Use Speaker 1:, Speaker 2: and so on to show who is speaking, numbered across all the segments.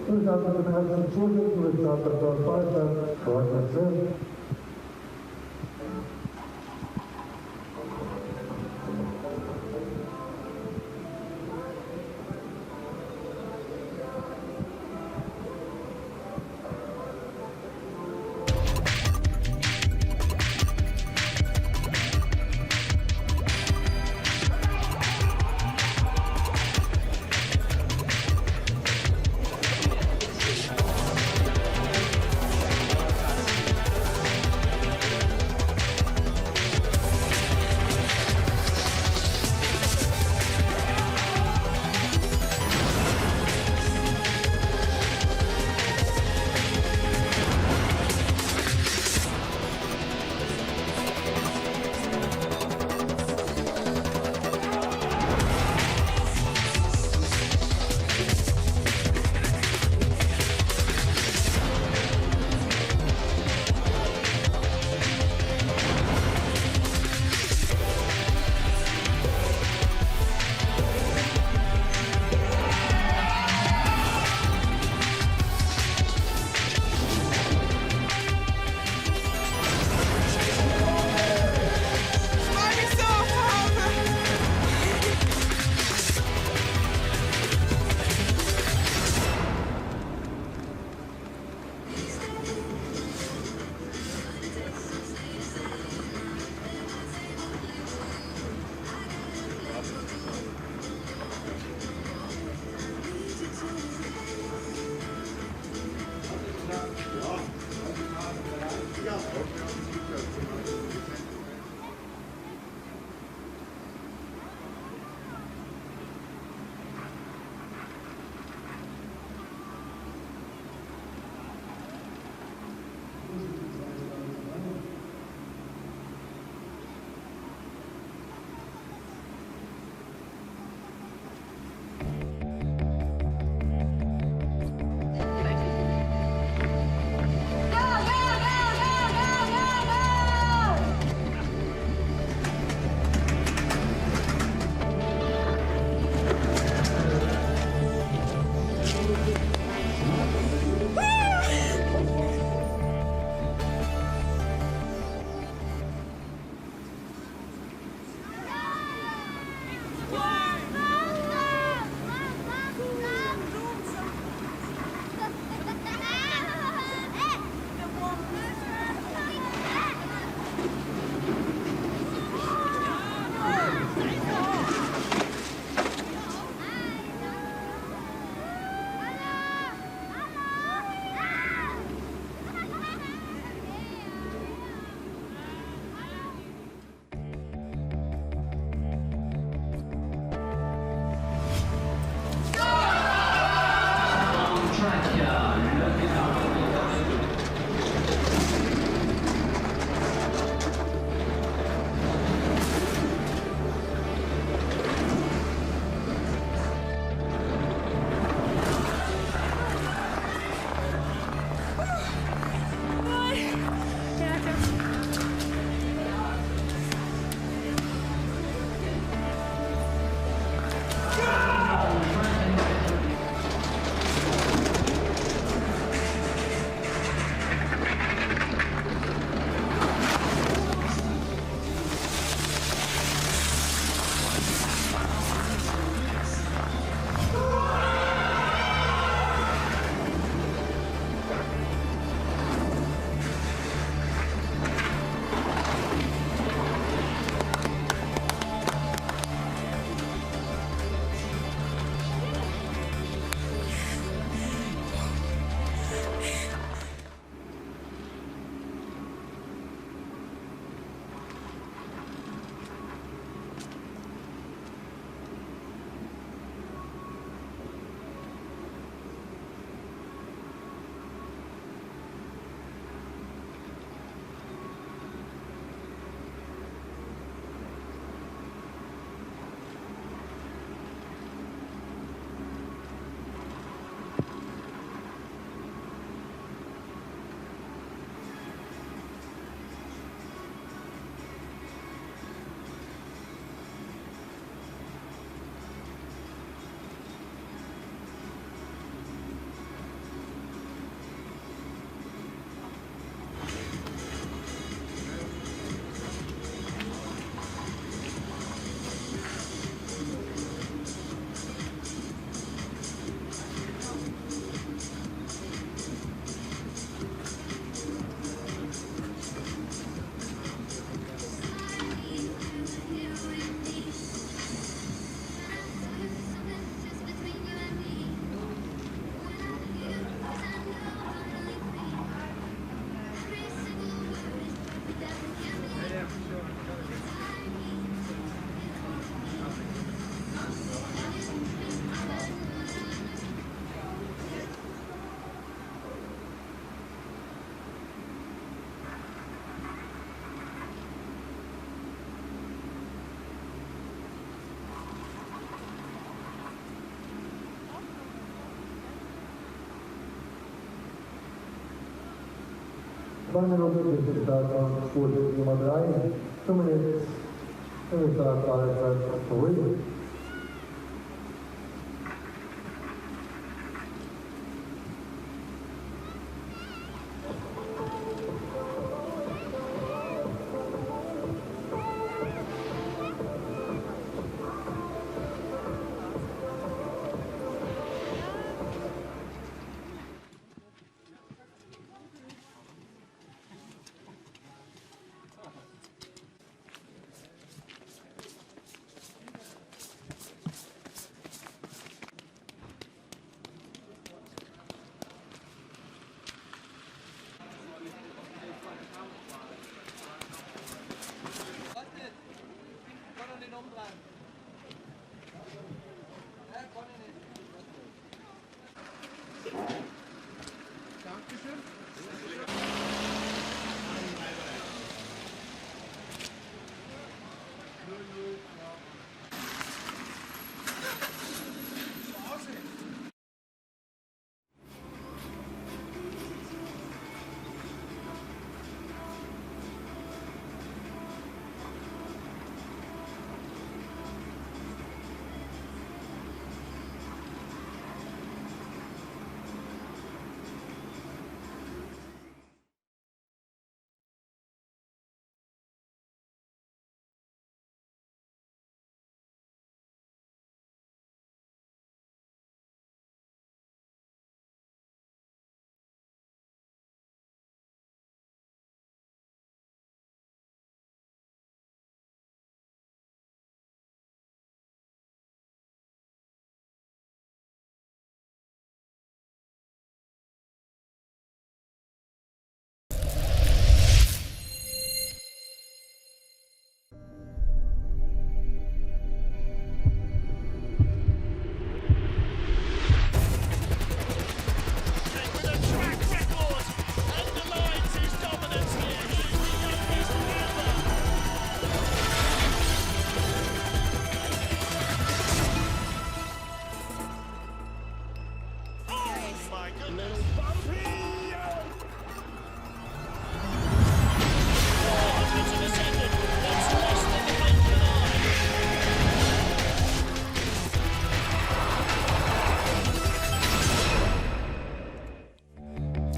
Speaker 1: Zuschauer haben Zuschauer, Zuschauer, Zuschauer, 2 minuter bis Startbahn, Vorsitzende Nummer 3, 5 Minuten, in der Startbahn vorüber.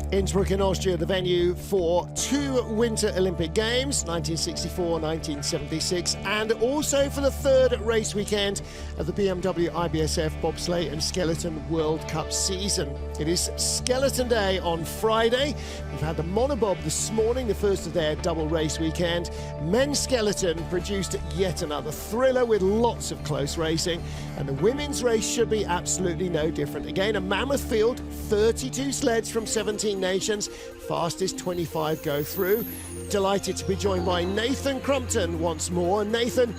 Speaker 2: Innsbruck in Austria, the venue for 2 Winter Olympic Games, 1964, 1976, and also for the 3rd race weekend of the BMW IBSF Bobsleigh and Skeleton World Cup season. It is Skeleton Day on Friday. We've had the Monobob this morning, the first of their double race weekend. Men's Skeleton produced yet another thriller with lots of close racing, and the women's race should be absolutely no different. Again, a mammoth field, 32 sleds from 17 nations, fastest 25 go through. Delighted to be joined by Nathan Crumpton once more. Nathan,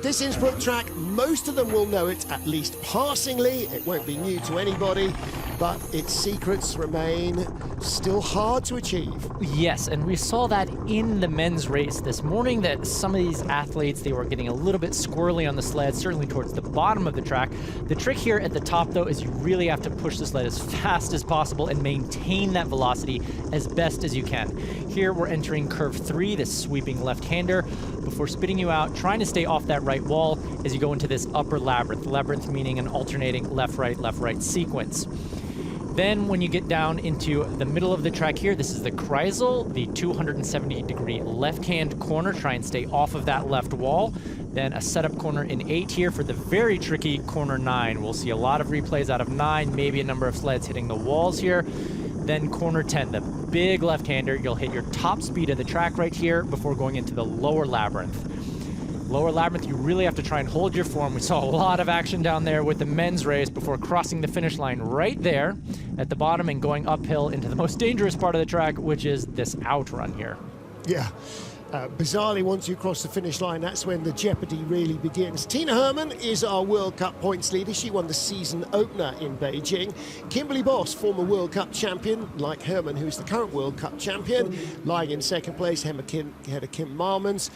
Speaker 2: this Innsbruck track, most of them will know it at least passingly. It won't be new to anybody, but its secrets remain still hard to achieve.
Speaker 3: Yes, and we saw that in the men's race this morning, that some of these athletes, they were getting a little bit squirrely on the sled, certainly towards the bottom of the track. The trick here at the top, though, is you really have to push the sled as fast as possible and maintain that velocity as best as you can. Here we're entering curve 3, this sweeping left-hander, before spitting you out, trying to stay off that right wall as you go into this upper labyrinth. Labyrinth meaning an alternating left-right sequence. Then when you get down into the middle of the track here, this is the Kreisel, the 270-degree left-hand corner. Try and stay off of that left wall. Then a setup corner in 8 here for the very tricky corner 9. We'll see a lot of replays out of 9, maybe a number of sleds hitting the walls here. Then corner 10, the big left-hander. You'll hit your top speed of the track right here before going into the lower labyrinth. Lower labyrinth, you really have to try and hold your form. We saw a lot of action down there with the men's race before crossing the finish line right there at the bottom and going uphill into the most dangerous part of the track, which is this outrun here.
Speaker 2: Yeah. Bizarrely, once you cross the finish line, that's when the jeopardy really begins. Tina Hermann is our World Cup points leader. She won the season opener in Beijing. Kimberly Boss, former World Cup champion, like Hermann, who's the current World Cup champion, lying in second place, ahead of Kim Marmans.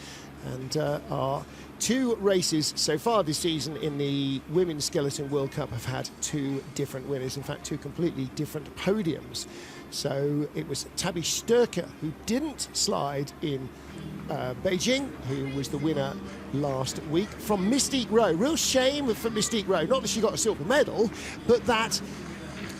Speaker 2: And our 2 races so far this season in the Women's Skeleton World Cup have had 2 different winners, in fact 2 completely different podiums. So it was Tabby Sturker who didn't slide in Beijing, who was the winner last week from Mystique Row. Real shame for Mystique Row, not that she got a silver medal, but that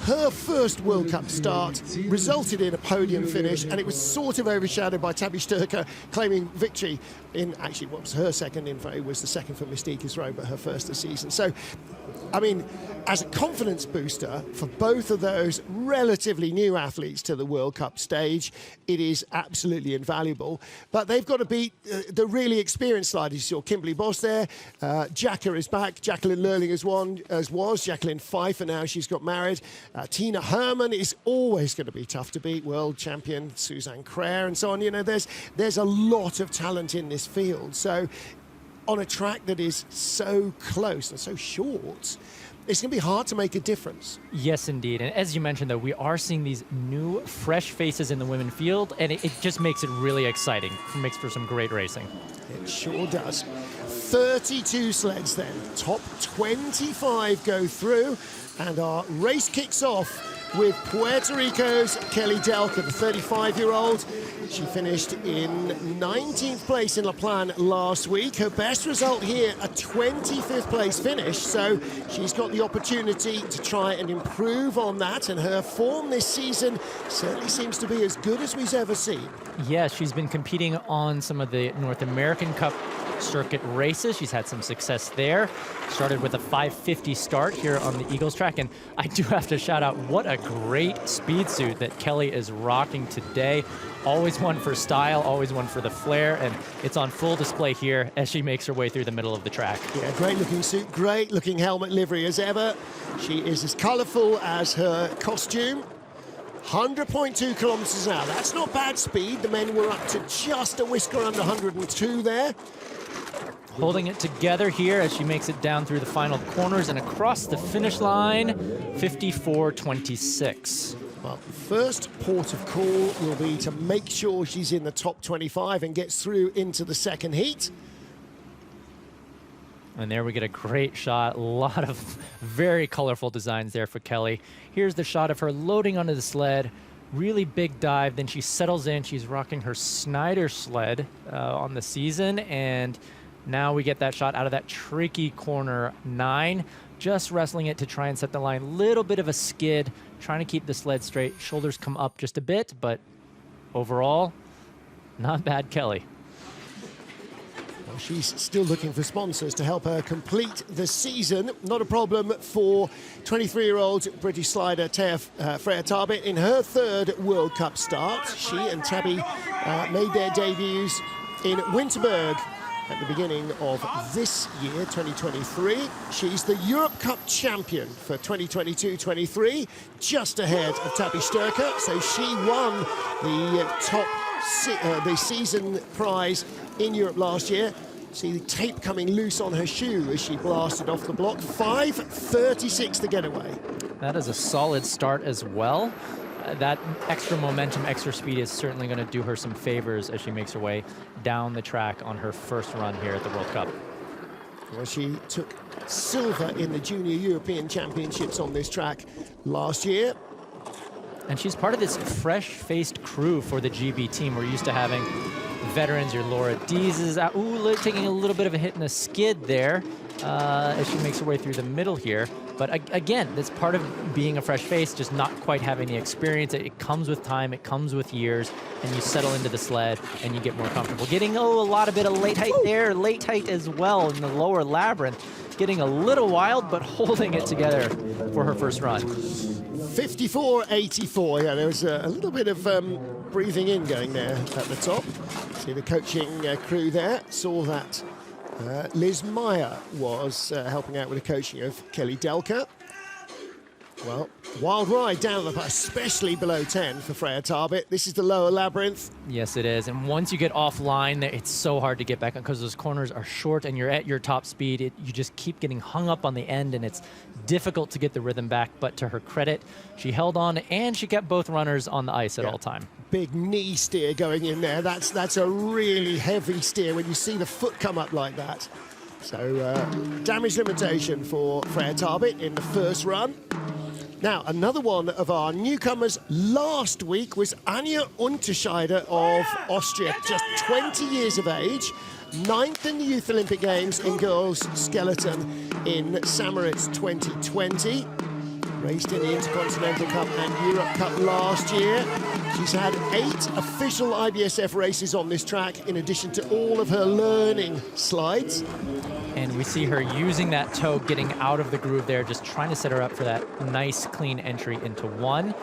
Speaker 2: her first World Cup start resulted in a podium finish, and it was sort of overshadowed by Tabby Sturker claiming victory in actually what was her second. In fact, it was the second for Mystique Row, but her first this season. So, I mean, as a confidence booster for both of those relatively new athletes to the World Cup stage, it is absolutely invaluable. But they've got to beat the really experienced sliders. You saw Kimberly Boss there. Jacka is back. Jacqueline Lurling was. Jacqueline Pfeiffer now, she's got married. Tina Herman is always going to be tough to beat. World champion Suzanne Craer and so on. You know, there's a lot of talent in this field. So on a track that is so close and so short, it's going to be hard to make a difference.
Speaker 3: Yes, indeed. And as you mentioned, though, we are seeing these new, fresh faces in the women field, and it just makes it really exciting. It makes for some great racing.
Speaker 2: It sure does. 32 sleds then. Top 25 go through, and our race kicks off with Puerto Rico's Kelly Delca, the 35-year-old. She finished in 19th place in La Plan last week. Her best result here, a 25th place finish. So she's got the opportunity to try and improve on that. And her form this season certainly seems to be as good as we've ever seen.
Speaker 3: Yeah, she's been competing on some of the North American Cup circuit races. She's had some success there. Started with a 5:50 start here on the Eagles track, and I do have to shout out what a great speed suit that Kelly is rocking today. Always one for style, always one for the flair, and it's on full display here as she makes her way through the middle of the track.
Speaker 2: Yeah, great looking suit, great looking helmet livery as ever. She is as colourful as her costume. 100.2 kilometres an hour. That's not bad speed. The men were up to just a whisker under 102 there.
Speaker 3: Holding it together here as she makes it down through the final corners and across the finish line, 54.26.
Speaker 2: Well, first port of call will be to make sure she's in the top 25 and gets through into the second heat.
Speaker 3: And there we get a great shot. A lot of very colorful designs there for Kelly. Here's the shot of her loading onto the sled. Really big dive. Then she settles in. She's rocking her Snyder sled on the season. And now we get that shot out of that tricky corner 9. Just wrestling it to try and set the line. Little bit of a skid. Trying to keep the sled straight. Shoulders come up just a bit. But overall, not bad, Kelly.
Speaker 2: She's still looking for sponsors to help her complete the season. Not a problem for 23-year-old British slider Freya Tarbit in her third World Cup start. She and Tabby made their debuts in Winterberg at the beginning of this year, 2023. She's the Europe Cup champion for 2022-23, just ahead of Tabby Sturker. So she won the season prize in Europe last year. See the tape coming loose on her shoe as she blasted off the block. 5:36 the getaway.
Speaker 3: That is a solid start as well. That extra momentum, extra speed is certainly going to do her some favors as she makes her way down the track on her first run here at the World Cup.
Speaker 2: Well, she took silver in the Junior European Championships on this track last year.
Speaker 3: And she's part of this fresh-faced crew for the GB team. We're used to having veterans. Your Laura Dees is out. Ooh, taking a little bit of a hit and a skid there as she makes her way through the middle here. But again, that's part of being a fresh face, just not quite having the experience. It comes with time, it comes with years, and you settle into the sled and you get more comfortable. Getting a lot of late height there, late height as well in the lower labyrinth. Getting a little wild, but holding it together for her first run.
Speaker 2: 54.84. Yeah, there was a little bit of breathing in going there at the top. See the coaching crew there. Saw that Liz Meyer was helping out with the coaching of Kelly Delca. Well, wild ride down the especially below 10 for Freya Tarbit. This is the lower labyrinth.
Speaker 3: Yes, it is. And once you get offline, it's so hard to get back on because those corners are short and you're at your top speed. You just keep getting hung up on the end and it's difficult to get the rhythm back. But to her credit, she held on and she kept both runners on the ice at all time.
Speaker 2: Big knee steer going in there. That's a really heavy steer when you see the foot come up like that. So damage limitation for Freya Tarbit in the first run. Now, another one of our newcomers last week was Anja Unterscheider of Austria, just 20 years of age, 9th in the Youth Olympic Games in girls skeleton in Samaritz 2020. Raced in the Intercontinental Cup and Europe Cup last year. She's had 8 official IBSF races on this track, in addition to all of her learning slides.
Speaker 3: And we see her using that toe, getting out of the groove there, just trying to set her up for that nice, clean entry into 1.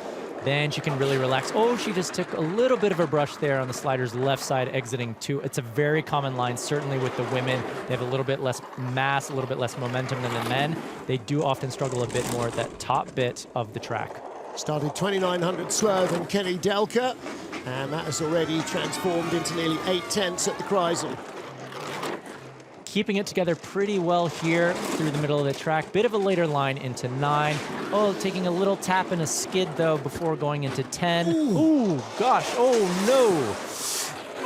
Speaker 3: Then she can really relax. Oh, she just took a little bit of a brush there on the slider's left side, exiting 2. It's a very common line, certainly with the women. They have a little bit less mass, a little bit less momentum than the men. They do often struggle a bit more at that top bit of the track.
Speaker 2: Started 2,900 slower than Kelly Delka, and that has already transformed into nearly 8/10 at the Kreisel.
Speaker 3: Keeping it together pretty well here through the middle of the track. Bit of a later line into 9. Oh, taking a little tap and a skid, though, before going into 10. Ooh, gosh. Oh, no.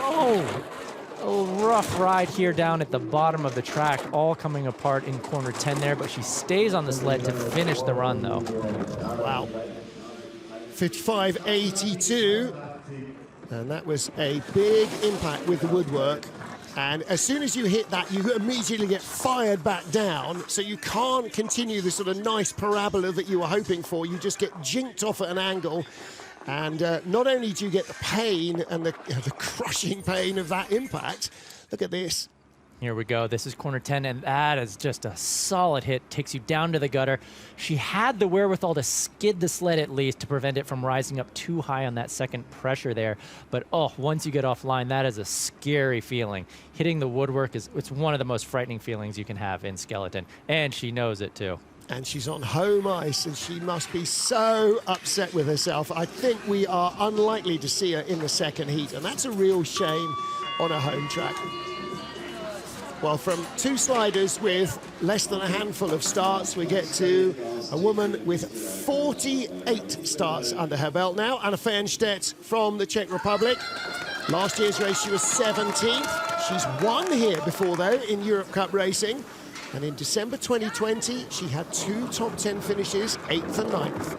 Speaker 3: Oh, a rough ride here down at the bottom of the track, all coming apart in corner 10 there, but she stays on the sled to finish the run, though.
Speaker 2: Wow. 55.82. And that was a big impact with the woodwork. And as soon as you hit that, you immediately get fired back down, so you can't continue the sort of nice parabola that you were hoping for. You just get jinked off at an angle, and not only do you get the pain and the crushing pain of that impact, look at this.
Speaker 3: Here we go. This is corner 10, and that is just a solid hit. Takes you down to the gutter. She had the wherewithal to skid the sled at least to prevent it from rising up too high on that second pressure there. But, oh, once you get offline, that is a scary feeling. Hitting the woodwork it's one of the most frightening feelings you can have in skeleton, and she knows it too.
Speaker 2: And she's on home ice, and she must be so upset with herself. I think we are unlikely to see her in the second heat, and that's a real shame on a home track. Well, from 2 sliders with less than a handful of starts, we get to a woman with 48 starts under her belt now, Anna Fernstedt from the Czech Republic. Last year's race, she was 17th. She's won here before, though, in Europe Cup racing. And in December 2020, she had 2 top 10 finishes, 8th and 9th.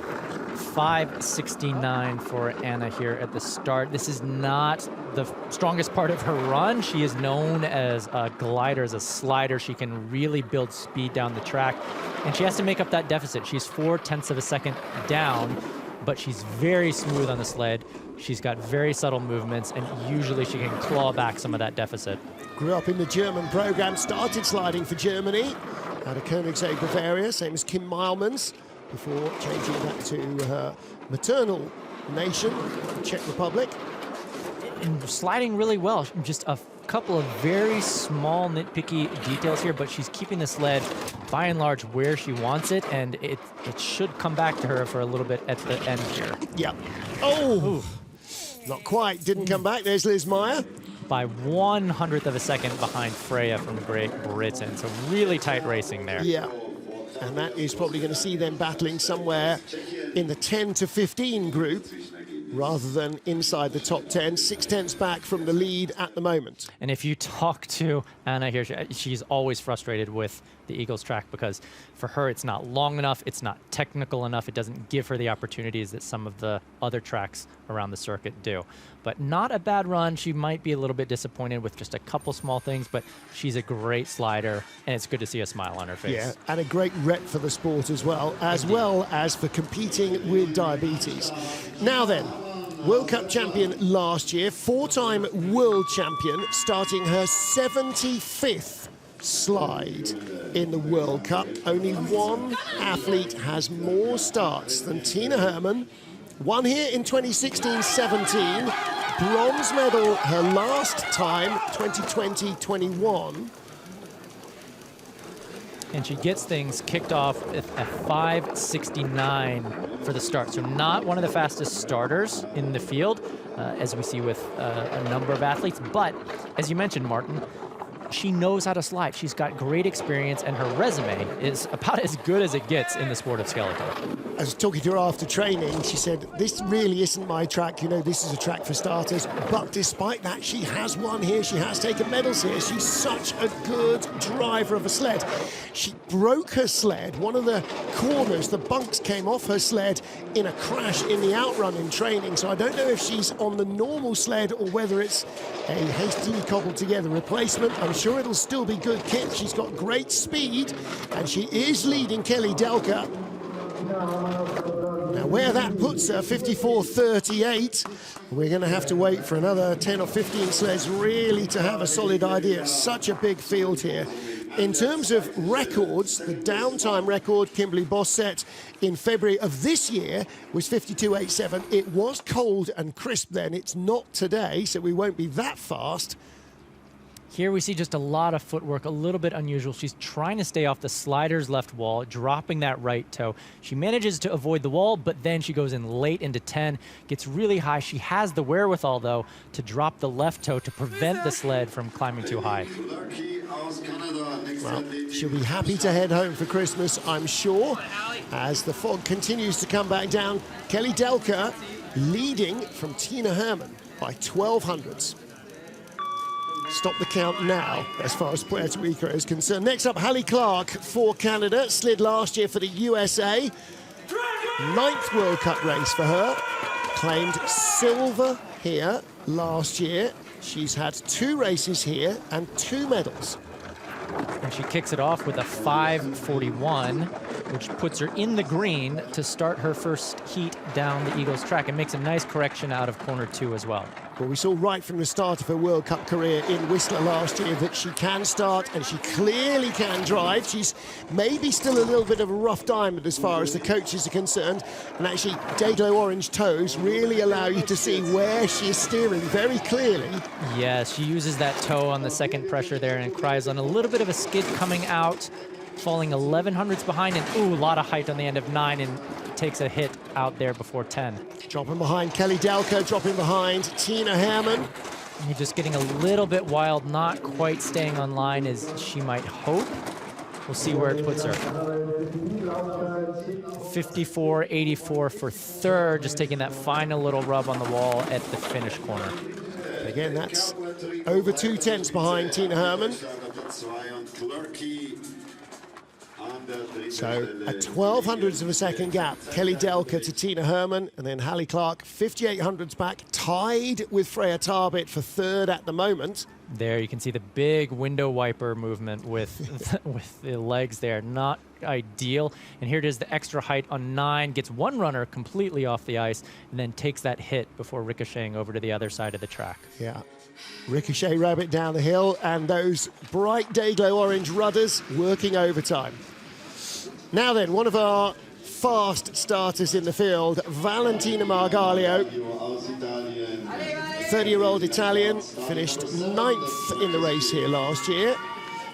Speaker 3: 5:69 for Anna here at the start. This is not the strongest part of her run. She is known as a glider, as a slider. She can really build speed down the track, and she has to make up that deficit. She's 0.4 of a second down, but she's very smooth on the sled. She's got very subtle movements, and usually she can claw back some of that deficit.
Speaker 2: Grew up in the German program, started sliding for Germany out of Königsegg, Bavaria, same as Kim Meilmans, before changing back to her maternal nation, the Czech Republic.
Speaker 3: And sliding really well. Just a couple of very small nitpicky details here, but she's keeping the sled by and large where she wants it, and it should come back to her for a little bit at the end here.
Speaker 2: Yeah. Oh! Ooh. Not quite. Didn't come back. There's Liz Meyer.
Speaker 3: By 1/100th of a second behind Freya from Great Britain. So really tight racing there.
Speaker 2: Yeah. And that is probably going to see them battling somewhere in the 10 to 15 group rather than inside the top 10. 6/10 back from the lead at the moment.
Speaker 3: And if you talk to Anna here, she's always frustrated with the Eagles track because for her it's not long enough, it's not technical enough, it doesn't give her the opportunities that some of the other tracks around the circuit do. But not a bad run. She might be a little bit disappointed with just a couple small things, but she's a great slider, and it's good to see a smile on her face.
Speaker 2: Yeah, and a great rep for the sport as well as for competing with diabetes. Now then, World Cup champion last year, 4-time world champion, starting her 75th slide in the World Cup. Only one athlete has more starts than Tina Hermann. Won here in 2016-17, bronze medal her last time, 2020-21.
Speaker 3: And she gets things kicked off at 5:69 for the start. So not one of the fastest starters in the field, as we see with a number of athletes. But as you mentioned, Martin, she knows how to slide. She's got great experience, and her resume is about as good as it gets in the sport of skeleton.
Speaker 2: I was talking to her after training. She said, this really isn't my track. You know, this is a track for starters. But despite that, she has won here. She has taken medals here. She's such a good driver of a sled. She broke her sled. One of the corners, the bunks came off her sled in a crash in the outrun in training. So I don't know if she's on the normal sled or whether it's a hastily cobbled together replacement. I'm sure it'll still be good kit. She's got great speed, and she is leading Kelly Delker. Now where that puts her, 54.38, we're going to have to wait for another 10 or 15 sleds really to have a solid idea. It's such a big field here. In terms of records, the downtime record Kimberly Boss set in February of this year was 52.87. It was cold and crisp then. It's not today, so we won't be that fast.
Speaker 3: Here we see just a lot of footwork, a little bit unusual. She's trying to stay off the slider's left wall, dropping that right toe. She manages to avoid the wall, but then she goes in late into 10, gets really high. She has the wherewithal, though, to drop the left toe to prevent the sled from climbing too high.
Speaker 2: Well, she'll be happy to head home for Christmas, I'm sure, as the fog continues to come back down. Kelly Delker leading from Tina Herman by 12 hundredths. Stop the count now, as far as Puerto Rico is concerned. Next up, Hallie Clark for Canada. Slid last year for the USA. 9th World Cup race for her. Claimed silver here last year. She's had 2 races here and 2 medals.
Speaker 3: And she kicks it off with a 5:41, which puts her in the green to start her first heat down the Eagles track, and makes a nice correction out of corner 2 as well.
Speaker 2: Well, we saw right from the start of her World Cup career in Whistler last year that she can start and she clearly can drive. She's maybe still a little bit of a rough diamond as far as the coaches are concerned. And actually, day-glow orange toes really allow you to see where she is steering very clearly.
Speaker 3: Yes, she uses that toe on the second pressure there and cries on a little bit of a skid coming out, falling 11 hundredths behind, and ooh, a lot of height on the end of 9, and takes a hit out there before 10.
Speaker 2: Dropping behind Kelly Delker, dropping behind Tina Herman.
Speaker 3: You're just getting a little bit wild, not quite staying on line as she might hope. We'll see where it puts her. 54.84 for 3rd, just taking that final little rub on the wall at the finish corner.
Speaker 2: Again, that's over 2 tenths behind Tina Herman. So a 12 hundredths of a second gap. Kelly Delker to Tina Herman, and then Hallie Clark 58 hundredths back, tied with Freya Tarbit for 3rd at the moment.
Speaker 3: There you can see the big window wiper movement with with the legs there. Not ideal. And here it is, the extra height on 9, gets one runner completely off the ice, and then takes that hit before ricocheting over to the other side of the track.
Speaker 2: Yeah. Ricochet rabbit down the hill, and those bright day-glow orange rudders working overtime. Now then, one of our fast starters in the field, Valentina Margalio. 30-year-old Italian, finished 9th in the race here last year.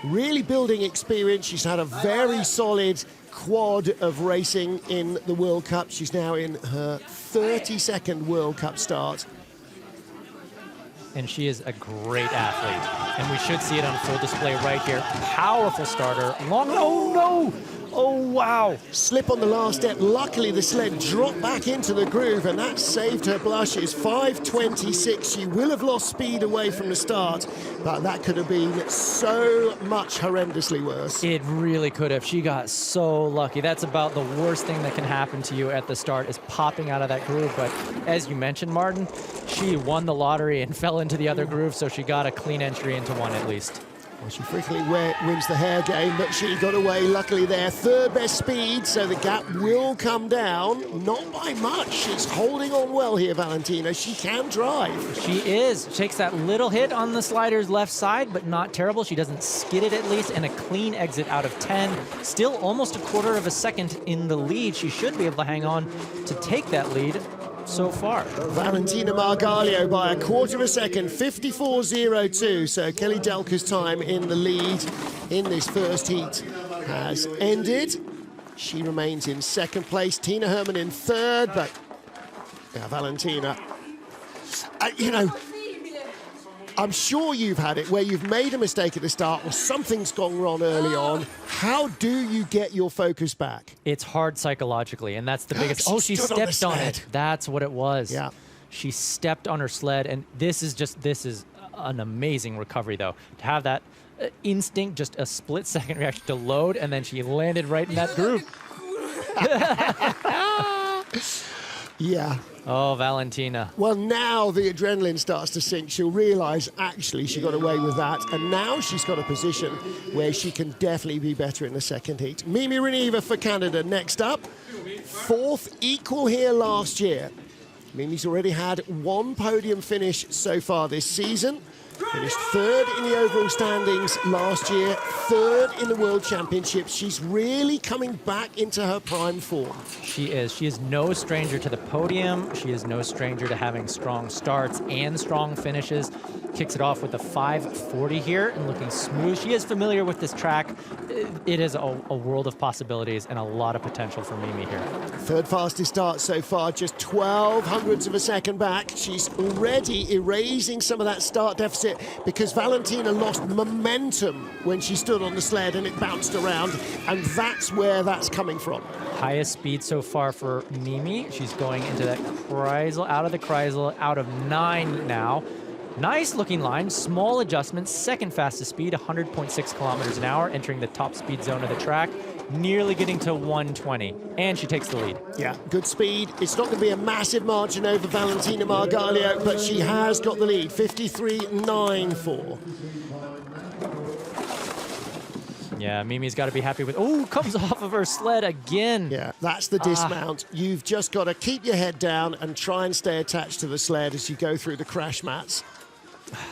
Speaker 2: Really building experience. She's had a very solid quad of racing in the World Cup. She's now in her 32nd World Cup start.
Speaker 3: And she is a great athlete. And we should see it on full display right here. Powerful starter. Long, oh no! Oh, wow.
Speaker 2: Slip on the last step. Luckily, the sled dropped back into the groove, and that saved her blushes. 5:26. She will have lost speed away from the start, but that could have been so much horrendously worse.
Speaker 3: It really could have. She got so lucky. That's about the worst thing that can happen to you at the start, is popping out of that groove. But as you mentioned, Martin, she won the lottery and fell into the other groove, so she got a clean entry into one at least.
Speaker 2: Well, she frequently wins the hair game, but she got away luckily there. 3rd best speed, so the gap will come down. Not by much. She's holding on well here, Valentina. She can drive.
Speaker 3: She is. Takes that little hit on the slider's left side, but not terrible. She doesn't skid it at least, and a clean exit out of 10. Still almost a quarter of a second in the lead. She should be able to hang on to take that lead so far.
Speaker 2: Valentina Margalio by a quarter of a second, 54.02. So Kelly Delker's time in the lead in this first heat has ended. She remains in 2nd place. Tina Herman in 3rd, but Valentina, you know, I'm sure you've had it where you've made a mistake at the start or something's gone wrong early on. How do you get your focus back?
Speaker 3: It's hard psychologically, and that's the biggest. Oh, she stepped on it. That's what it was.
Speaker 2: Yeah.
Speaker 3: She stepped on her sled, and this is an amazing recovery, though. To have that instinct, just a split-second reaction to load, and then she landed right in that groove.
Speaker 2: Yeah.
Speaker 3: Oh, Valentina.
Speaker 2: Well, now the adrenaline starts to sink. She'll realise, actually, she got away with that. And now she's got a position where she can definitely be better in the second heat. Mimi Reniva for Canada next up. 4th equal here last year. Mimi's already had 1 podium finish so far this season. Finished 3rd in the overall standings last year, 3rd in the World Championships. She's really coming back into her prime form.
Speaker 3: She is. She is no stranger to the podium. She is no stranger to having strong starts and strong finishes. Kicks it off with a 5:40 here and looking smooth. She is familiar with this track. It is a world of possibilities and a lot of potential for Mimi here.
Speaker 2: 3rd fastest start so far, just 0.12 of a second back. She's already erasing some of that start deficit because Valentina lost momentum when she stood on the sled and it bounced around, and that's where that's coming from.
Speaker 3: Highest speed so far for Mimi. She's going into that Kreisel, out of the Kreisel, out of 9 now. Nice looking line, small adjustments, 2nd fastest speed, 100.6 kilometers an hour, entering the top speed zone of the track, nearly getting to 120, and she takes the lead.
Speaker 2: Yeah, good speed. It's not going to be a massive margin over Valentina Margalio, but she has got the lead, 53.94.
Speaker 3: Yeah, Mimi's got to be happy with, oh, comes off of her sled again.
Speaker 2: Yeah, that's the dismount. You've just got to keep your head down and try and stay attached to the sled as you go through the crash mats,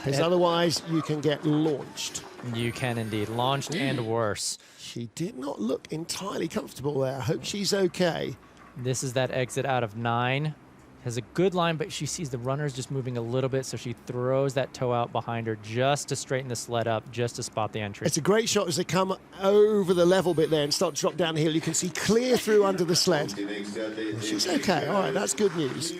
Speaker 2: because otherwise you can get launched.
Speaker 3: You can indeed, launched and worse.
Speaker 2: She did not look entirely comfortable there. I hope she's okay.
Speaker 3: This is that exit out of 9. Has a good line, but she sees the runners just moving a little bit, so she throws that toe out behind her just to straighten the sled up, just to spot the entry.
Speaker 2: It's a great shot as they come over the level bit there and start to drop down the hill. You can see clear through under the sled. She's okay. All right, that's good news.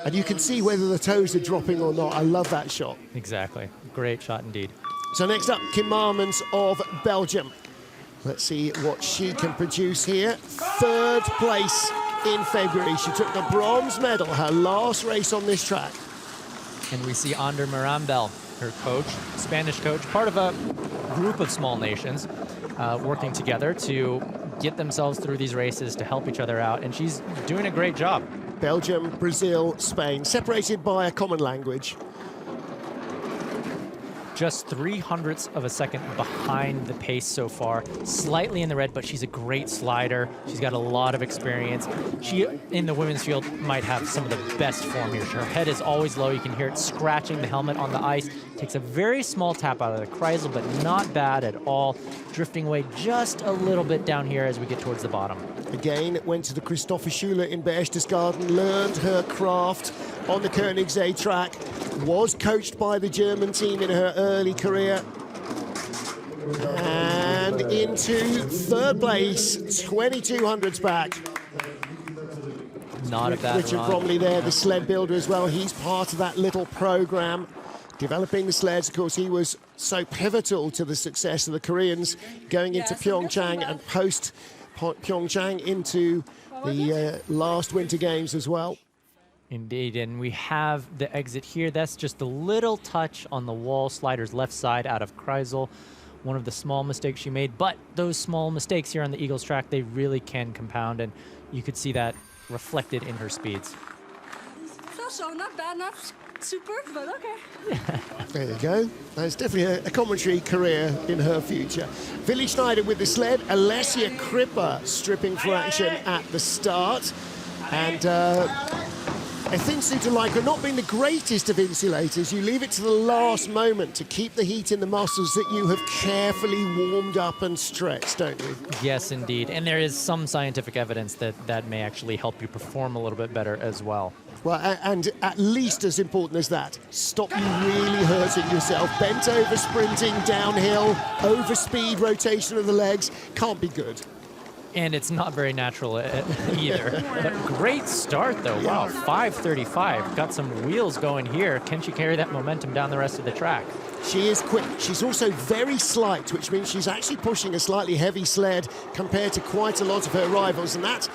Speaker 2: And you can see whether the toes are dropping or not. I love that shot.
Speaker 3: Exactly. Great shot indeed.
Speaker 2: So next up, Kim Marmans of Belgium. Let's see what she can produce here. 3rd place in February. She took the bronze medal, her last race on this track.
Speaker 3: And we see Ander Mirambel, her coach, Spanish coach, part of a group of small nations working together to get themselves through these races, to help each other out, and she's doing a great job.
Speaker 2: Belgium, Brazil, Spain, separated by a common language.
Speaker 3: Just 0.03 of a second behind the pace so far. Slightly in the red, but she's a great slider. She's got a lot of experience. She, in the women's field, might have some of the best form here. Her head is always low. You can hear it scratching the helmet on the ice. Takes a very small tap out of the Kreisel, but not bad at all. Drifting away just a little bit down here as we get towards the bottom.
Speaker 2: Again, went to the Christopher Schuler in Berchtesgaden, learned her craft on the Koenigsee track, was coached by the German team in her early career, and into 3rd place, 2200s back.
Speaker 3: Not a bad
Speaker 2: Richard
Speaker 3: run.
Speaker 2: Bromley there, the sled builder as well. He's part of that little program. Developing the sleds, of course, he was so pivotal to the success of the Koreans going into Pyeongchang and post Pyeongchang into the last Winter Games as well.
Speaker 3: Indeed, and we have the exit here. That's just a little touch on the wall, slider's left side out of Kreisel. One of the small mistakes she made, but those small mistakes here on the Eagles track, they really can compound, and you could see that reflected in her speeds.
Speaker 4: So not bad, not super, but okay.
Speaker 2: There you go. There's definitely a commentary career in her future. Willi Schneider with the sled, Alessia Kripper stripping for action at the start. And I think Suter-Lycra not being the greatest of insulators, you leave it to the last moment to keep the heat in the muscles that you have carefully warmed up and stretched, don't you?
Speaker 3: Yes, indeed. And there is some scientific evidence that that may actually help you perform a little bit better as well.
Speaker 2: Well, and at least as important as that, stop you really hurting yourself. Bent over sprinting downhill, over speed rotation of the legs, can't be good.
Speaker 3: And it's not very natural either. But great start, though. Wow, 5:35. Got some wheels going here. Can she carry that momentum down the rest of the track?
Speaker 2: She is quick. She's also very slight, which means she's actually pushing a slightly heavy sled compared to quite a lot of her rivals, and that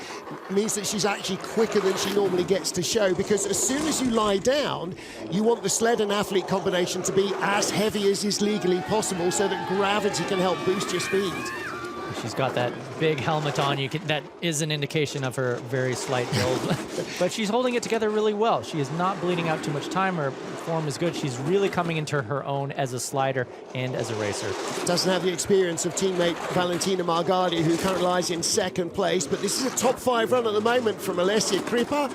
Speaker 2: means that she's actually quicker than she normally gets to show, because as soon as you lie down, you want the sled and athlete combination to be as heavy as is legally possible so that gravity can help boost your speed.
Speaker 3: She's got that big helmet on. That is an indication of her very slight build. But she's holding it together really well. She is not bleeding out too much time. Her form is good. She's really coming into her own as a slider and as a racer. Doesn't have the experience of teammate Valentina Margadi, who currently lies in second place. But this is a top 5 run at the moment from Alessia Kripa.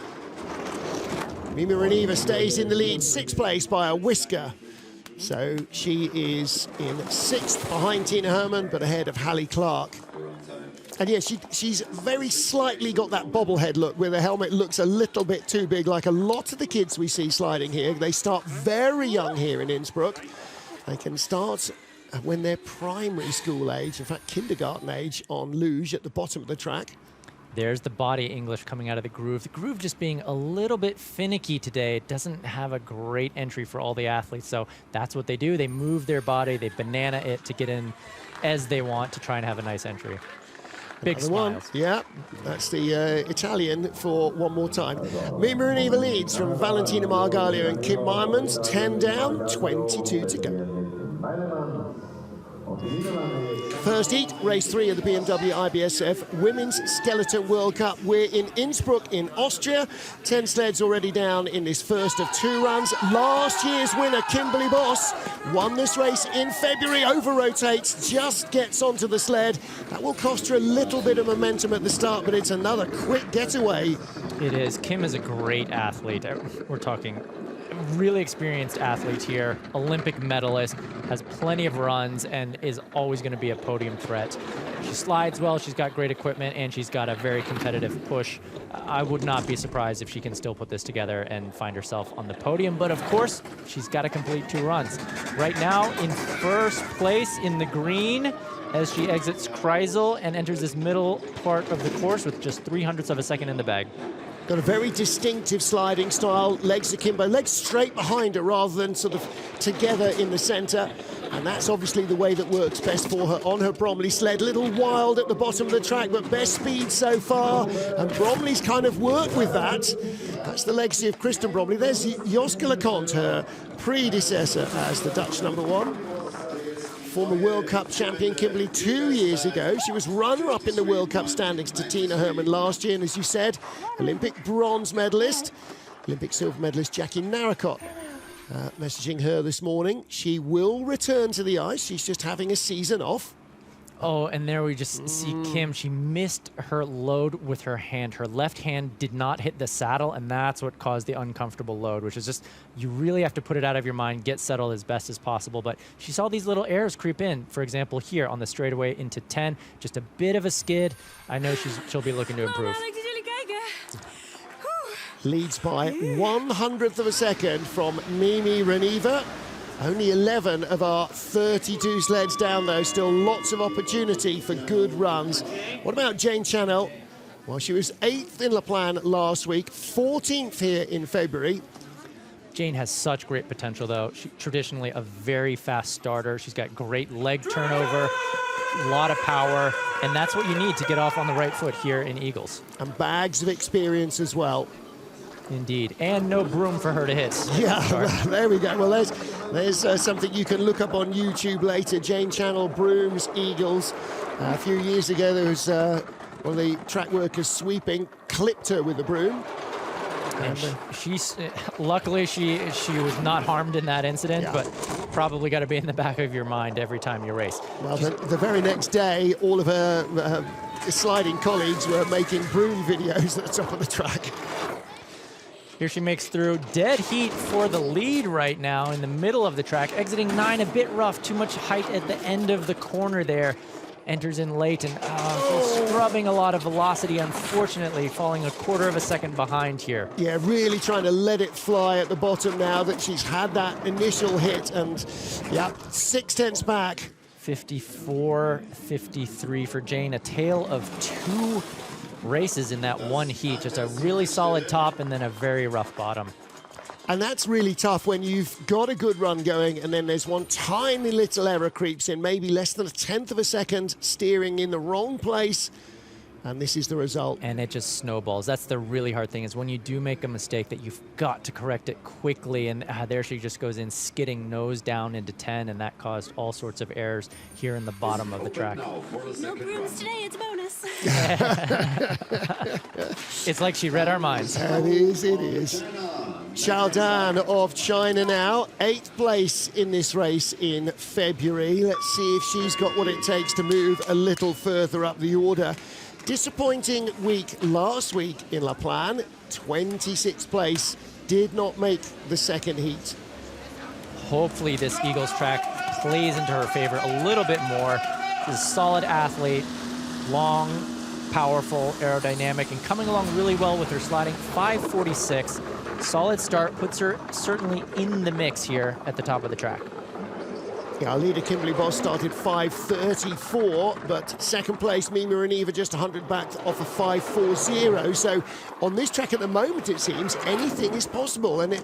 Speaker 3: Mima Reniva stays in the lead, 6th place by a whisker. So she is in 6th behind Tina Hermann, but ahead of Hallie Clark. And yeah, she's very slightly got that bobblehead look, where the helmet looks a little bit too big, like a lot of the kids we see sliding here. They start very young here in Innsbruck. They can start when they're primary school age, in fact, kindergarten age, on luge at the bottom of the track. There's the body English coming out of the groove. The groove just being a little bit finicky today. It doesn't have a great entry for all the athletes, so that's what they do. They move their body, they banana it to get in as they want to try and have a nice entry. Big smiles. Yeah, that's the Italian for one more time. Mima Reniva leads from Valentina Margalio and Kim Meyermans. 10 down, 22 to go. First heat, race 3 of the BMW IBSF Women's Skeleton World Cup. We're in Innsbruck in Austria. 10 sleds already down in this first of 2 runs. Last year's winner, Kimberly Boss, won this race in February, over-rotates, just gets onto the sled. That will cost her a little bit of momentum at the start, but it's another quick getaway. It is. Kim is a great athlete. We're talking really experienced athlete here, Olympic medalist, has plenty of runs and is always going to be a podium threat. She slides well, she's got great equipment, and she's got a very competitive push. I would not be surprised if she can still put this together and find herself on the podium, but of course, she's got to complete 2 runs. Right now, in first place in the green, as she exits Kreisel and enters this middle part of the course with just 0.03 of a second in the bag. Got a very distinctive sliding style, legs akimbo, legs straight behind her rather than sort of together in the center. And that's obviously the way that works best for her on her Bromley sled. Little wild at the bottom of the track, but best speed so far. And Bromley's kind of worked with that. That's the legacy of Kristen Bromley. There's Joske LeConte, her predecessor as the Dutch #1. Former World Cup champion Kimberly 2 years ago. She was runner-up in the World Cup standings to Tina Hermann last year, and as you said, Olympic bronze medalist, Olympic silver medalist Jackie Narracott. Messaging her this morning. She will return to the ice. She's just having a season off. Oh, and there we just see Kim. She missed her load with her hand. Her left hand did not hit the saddle, and that's what caused the uncomfortable load, which is just, you really have to put it out of your mind, get settled as best as possible. But she saw these little errors creep in. For example, here on the straightaway into 10, just a bit of a skid. I know she'll be looking to improve. Leads by 1/100th of a second from Mimi Reniva. Only 11 of our 32 sleds down, though. Still lots of opportunity for good runs. What about Jane Chanel? Well, she was 8th in La Plan last week, 14th here in February. Jane has such great potential, though. She's traditionally a very fast starter. She's got great leg turnover, a lot of power, and that's what you need to get off on the right foot here in Eagles. And bags of experience as well. Indeed, and no broom for her to hit. Yeah, there we go. Well, there's something you can look up on YouTube later. Jane Channel, brooms, Eagles. A few years ago, there was one of the track workers sweeping, clipped her with a broom. And luckily she was not harmed in that incident, yeah. But probably got to be in the back of your mind every time you race. Well, the very next day, all of her sliding colleagues were making broom videos at the top of the track. Here she makes through. Dead heat for the lead right now in the middle of the track. Exiting 9, a bit rough. Too much height at the end of the corner there. Enters in late and she's scrubbing a lot of velocity, unfortunately, falling 1/4 of a second behind here. Yeah, really trying to let it fly at the bottom now that she's had that initial hit. And yeah, 0.6 back 54-53 for Jane. A tale of 2 races in that one heat. Just a really solid top and then a very rough bottom.
Speaker 2: And that's really tough when you've got a good run going and then there's one tiny little error creeps in, maybe less than 1/10 of a second, steering in the wrong place. And this is the result.
Speaker 3: And it just snowballs. That's the really hard thing, is when you do make a mistake that you've got to correct it quickly. And there she just goes in, skidding nose down into 10, and that caused all sorts of errors here in the bottom of the track.
Speaker 4: No brooms today, it's a bonus.
Speaker 3: It's like she read our minds.
Speaker 2: It is. Xiaodan of China now, 8th place in this race in February. Let's see if she's got what it takes to move a little further up the order. Disappointing week last week in La Plan, 26th place, did not make the second heat.
Speaker 3: Hopefully this Eagles track plays into her favor a little bit more. She's a solid athlete, long, powerful, aerodynamic, and coming along really well with her sliding. 5:46, solid start, puts her certainly in the mix here at the top of the track.
Speaker 2: Yeah, our leader Kimberly Boss started 5:34, but second place Mimi Reniva just 100 back off a 5:40. So on this track at the moment, it seems anything is possible. And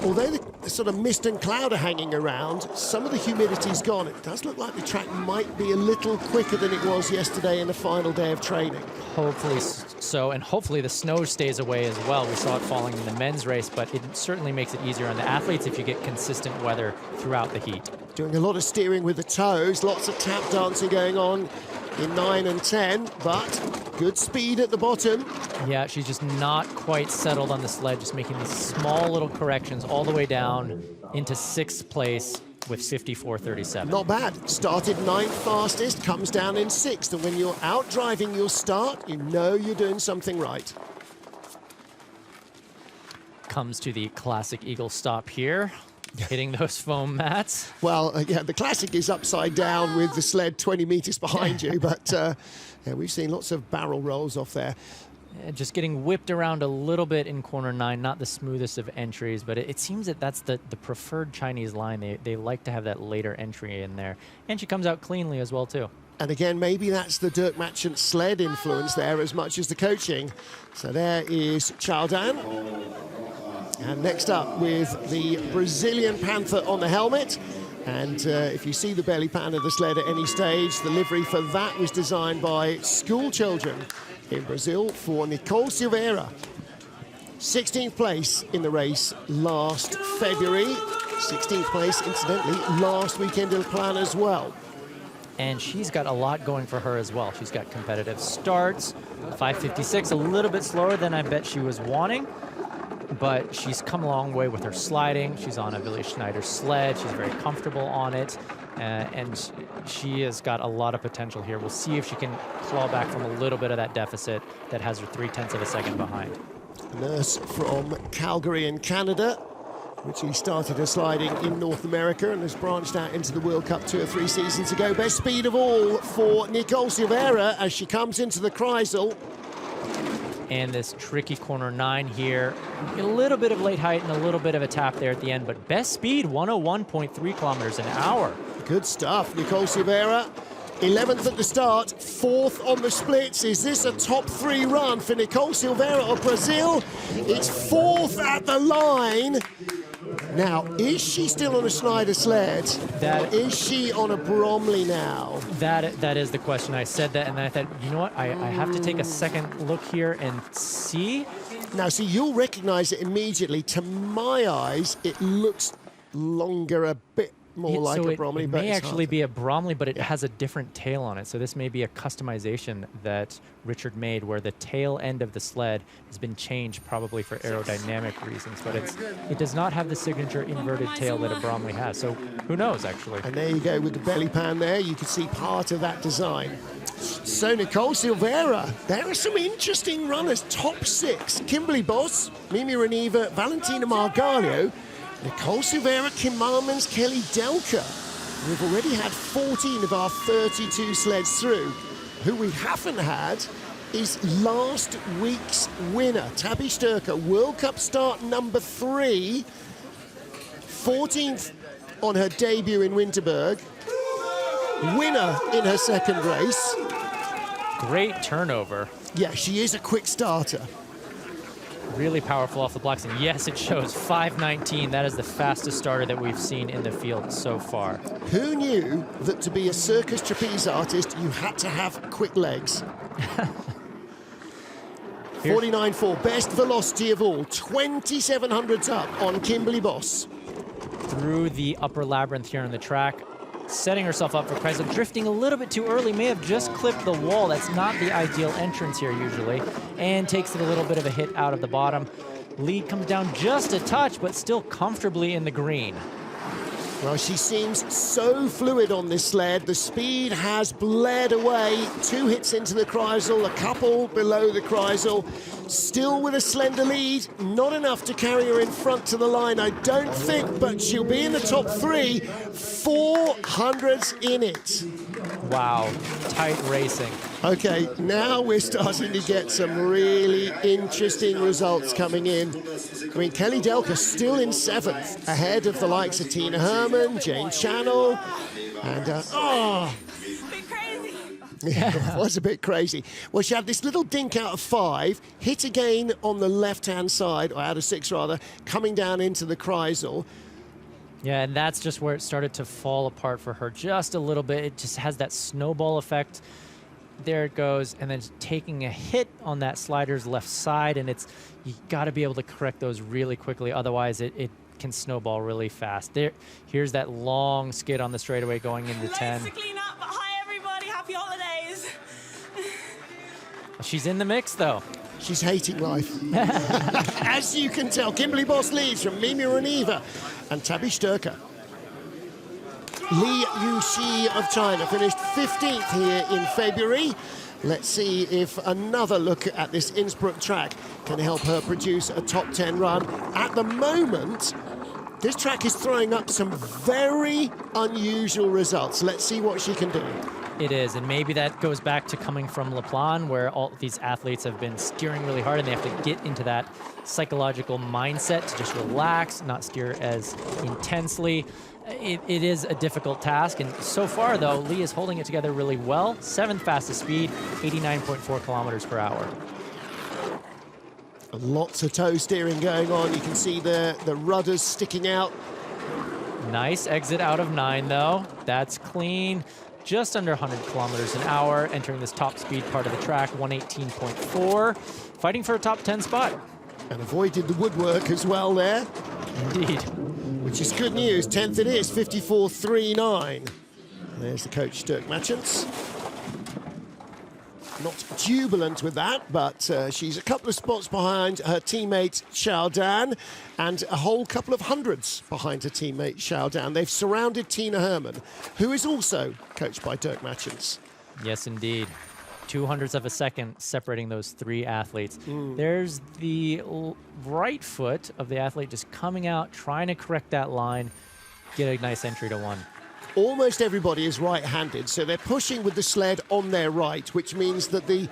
Speaker 2: although the sort of mist and cloud are hanging around, some of the humidity's gone. It does look like the track might be a little quicker than it was yesterday in the final day of training.
Speaker 3: Hopefully so, and hopefully the snow stays away as well. We saw it falling in the men's race, but it certainly makes it easier on the athletes if you get consistent weather throughout the heat.
Speaker 2: Doing a lot of steering with the toes, lots of tap dancing going on in 9 and 10, but good speed at the bottom.
Speaker 3: Yeah, she's just not quite settled on the sled, just making these small little corrections all the way down into 6th place with 54.37.
Speaker 2: Not bad. Started 9th fastest, comes down in 6th, and when you're out driving your start, you know you're doing something right.
Speaker 3: Comes to the classic Eagle stop here. Hitting those foam mats.
Speaker 2: Well, yeah, the classic is upside down with the sled 20 meters behind you, but yeah, we've seen lots of barrel rolls off there.
Speaker 3: Just getting whipped around a little bit in corner 9, not the smoothest of entries, but it seems that that's the preferred Chinese line. They like to have that later entry in there. And she comes out cleanly as well, too.
Speaker 2: And again, maybe that's the Dirk Matchant sled influence there as much as the coaching. So there is Xiaodan. And next up with the Brazilian Panther on the helmet. And if you see the belly pan of the sled at any stage, the livery for that was designed by school children in Brazil for Nicole Silveira. 16th place in the race last February. 16th place, incidentally, last weekend in La Plan as well.
Speaker 3: And she's got a lot going for her as well. She's got competitive starts, 5:56, a little bit slower than I bet she was wanting. But she's come a long way with her sliding. She's on a Willi Schneider sled. She's very comfortable on it. And she has got a lot of potential here. We'll see if she can claw back from a little bit of that deficit that has her 0.3 of a second behind.
Speaker 2: Nurse from Calgary in Canada, originally started her sliding in North America and has branched out into the World Cup 2 or 3 seasons ago. Best speed of all for Nicole Silveira as she comes into the Kreisel.
Speaker 3: And this tricky corner 9 here. A little bit of late height and a little bit of a tap there at the end, but best speed, 101.3 kilometers an hour.
Speaker 2: Good stuff, Nicole Silveira. 11th at the start, 4th on the splits. Is this a top 3 run for Nicole Silveira of Brazil? It's 4th at the line. Now, is she still on a Schneider sled? Or is she on a Bromley now?
Speaker 3: That is the question. I said that, and then I thought, you know what? I have to take a second look here and see.
Speaker 2: Now, see, you'll recognize it immediately. To my eyes, it looks longer, a bit more like a Bromley.
Speaker 3: It may actually be a Bromley, but it has a different tail on it. So this may be a customization that Richard made where the tail end of the sled has been changed probably for aerodynamic reasons, but it does not have the signature inverted tail that a Bromley has. So who knows, actually.
Speaker 2: And there you go with the belly pan there. You can see part of that design. So Nicole Silveira, there are some interesting runners. Top 6, Kimberly Boss, Mimi Reniva, Valentina Margallo, Nicole Silveira, Kim Marmans, Kelly Delka. We've already had 14 of our 32 sleds through. Who we haven't had is last week's winner, Tabby Sturker, World Cup start number 3, 14th on her debut in Winterberg. winner in her second race.
Speaker 3: Great turnover.
Speaker 2: Yeah, she is a quick starter.
Speaker 3: Really powerful off the blocks. And yes, it shows 5:19. That is the fastest starter that we've seen in the field so far.
Speaker 2: Who knew that to be a circus trapeze artist, you had to have quick legs? 49.4, best velocity of all. 2,700s up on Kimberly Boss.
Speaker 3: Through the upper labyrinth here on the track, setting herself up for Kreisel, drifting a little bit too early, may have just clipped the wall. That's not the ideal entrance here usually, and takes it a little bit of a hit out of the bottom. Lead comes down just a touch, but still comfortably in the green.
Speaker 2: Well, she seems so fluid on this sled. The speed has bled away. 2 hits into the Kreisel, a couple below the Kreisel. Still with a slender lead. Not enough to carry her in front to the line, I don't think, but she'll be in the top 3. 400s in it.
Speaker 3: Wow, tight racing.
Speaker 2: Okay, now we're starting to get some really interesting results coming in. I mean, Kelly Delker still in 7th, ahead of the likes of Tina Herman, Jane Channel, and yeah, it was a bit crazy. Well, she had this little dink out of 5, hit again on the left-hand side, or out of 6 rather, coming down into the Kreisel.
Speaker 3: Yeah, and that's just where it started to fall apart for her just a little bit. It just has that snowball effect. There it goes, and then taking a hit on that slider's left side, and you got to be able to correct those really quickly, otherwise it can snowball really fast. Here's that long skid on the straightaway going into 10.
Speaker 4: To clean up, but hi everybody, happy holidays.
Speaker 3: She's in the mix though.
Speaker 2: She's hating life. As you can tell, Kimberly Boss leads from Mimi Reniva and Tabby Sturker. Li Yuxi of China finished 15th here in February. Let's see if another look at this Innsbruck track can help her produce a top 10 run. At the moment, this track is throwing up some very unusual results. Let's see what she can do.
Speaker 3: It is, and maybe that goes back to coming from La Plan, where all these athletes have been steering really hard, and they have to get into that psychological mindset to just relax, not steer as intensely. It is a difficult task, and so far, though, Lee is holding it together really well. 7th fastest speed, 89.4 kilometers per hour.
Speaker 2: Lots of toe steering going on. You can see the rudders sticking out.
Speaker 3: Nice exit out of 9, though. That's clean. Just under 100 kilometers an hour, entering this top speed part of the track, 118.4. Fighting for a top 10 spot.
Speaker 2: And avoided the woodwork as well there.
Speaker 3: Indeed.
Speaker 2: Which is good news. 10th it is, 54.39. There's the coach, Dirk Matchens. Not jubilant with that, but she's a couple of spots behind her teammate Xiao Dan and a whole couple of hundreds behind her teammate Xiao Dan. They've surrounded Tina Herman, who is also coached by Dirk Matchens.
Speaker 3: Yes, indeed. 200ths of a second separating those 3 athletes. There's the right foot of the athlete just coming out, trying to correct that line, get a nice entry to 1.
Speaker 2: Almost everybody is right-handed, so they're pushing with the sled on their right, which means that the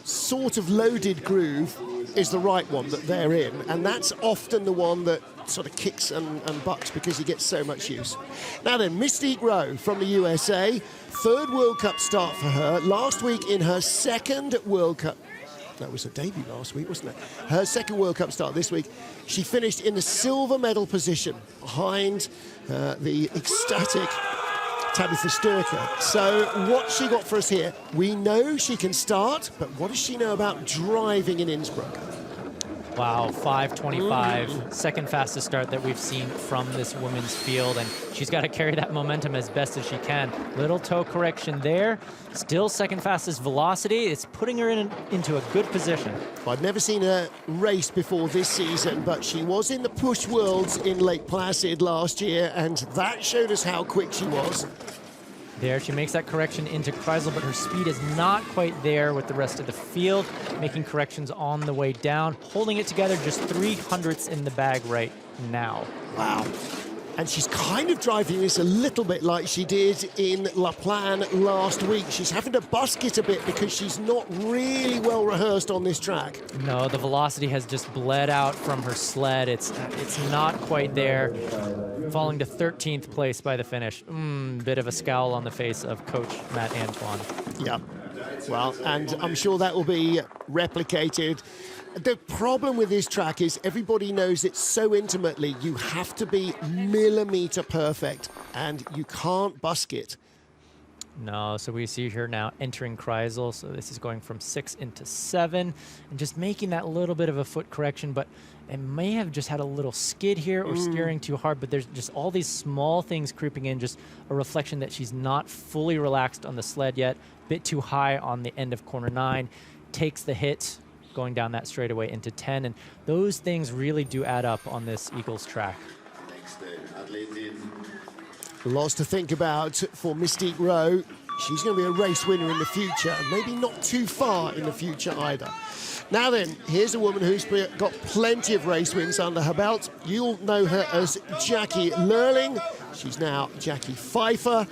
Speaker 2: sort of loaded groove is the right one that they're in, and that's often the one that sort of kicks and bucks because he gets so much use. Now then, Mystique Rowe from the USA, 3rd World Cup start for her. Last week in her 2nd World Cup, that was her debut last week, wasn't it? Her 2nd World Cup start this week. She finished in the silver medal position behind the ecstatic Tabitha Sturker. So what she got for us here, we know she can start, but what does she know about driving in Innsbruck?
Speaker 3: Wow, 5:25, second fastest start that we've seen from this women's field, and she's got to carry that momentum as best as she can. Little toe correction there, still second fastest velocity. It's putting her into a good position.
Speaker 2: I've never seen her race before this season, but she was in the Push Worlds in Lake Placid last year, and that showed us how quick she was.
Speaker 3: There, she makes that correction into Kreisel, but her speed is not quite there with the rest of the field, making corrections on the way down, holding it together, just 300ths in the bag right now.
Speaker 2: Wow. And she's kind of driving this a little bit like she did in La Plan last week. She's having to busk it a bit because she's not really well rehearsed on this track.
Speaker 3: No, the velocity has just bled out from her sled. It's not quite there. Falling to 13th place by the finish. Bit of a scowl on the face of Coach Matt Antoine.
Speaker 2: Yeah, well, and I'm sure that will be replicated. The problem with this track is everybody knows it so intimately. You have to be millimeter perfect, and you can't busk it.
Speaker 3: No, so we see her now entering Kreisel. So this is going from 6 into 7, and just making that little bit of a foot correction, but it may have just had a little skid here or steering too hard, but there's just all these small things creeping in, just a reflection that she's not fully relaxed on the sled yet, bit too high on the end of corner 9, takes the hit, going down that straightaway into 10, and those things really do add up on this Eagles track.
Speaker 2: Lots to think about for Mystique Rowe. She's going to be a race winner in the future, and maybe not too far in the future either. Now then, here's a woman who's got plenty of race wins under her belt. You'll know her as Jackie Lurling. She's now Jackie Pfeiffer.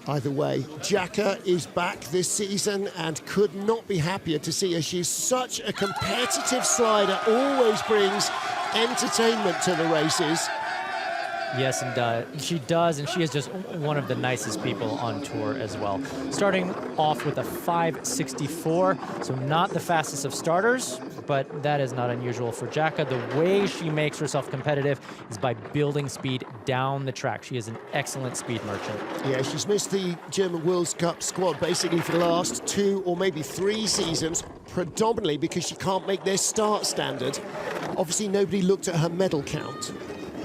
Speaker 2: Either way, Jacka is back this season and could not be happier to see her. She's such a competitive slider, always brings entertainment to the races.
Speaker 3: Yes, and she does, and she is just one of the nicest people on tour as well. Starting off with a 564, so not the fastest of starters, but that is not unusual for Jacka. The way she makes herself competitive is by building speed down the track. She is an excellent speed merchant.
Speaker 2: Yeah, she's missed the German Worldcup squad basically for the last 2 or maybe 3 seasons, predominantly because she can't make their start standard. Obviously, nobody looked at her medal count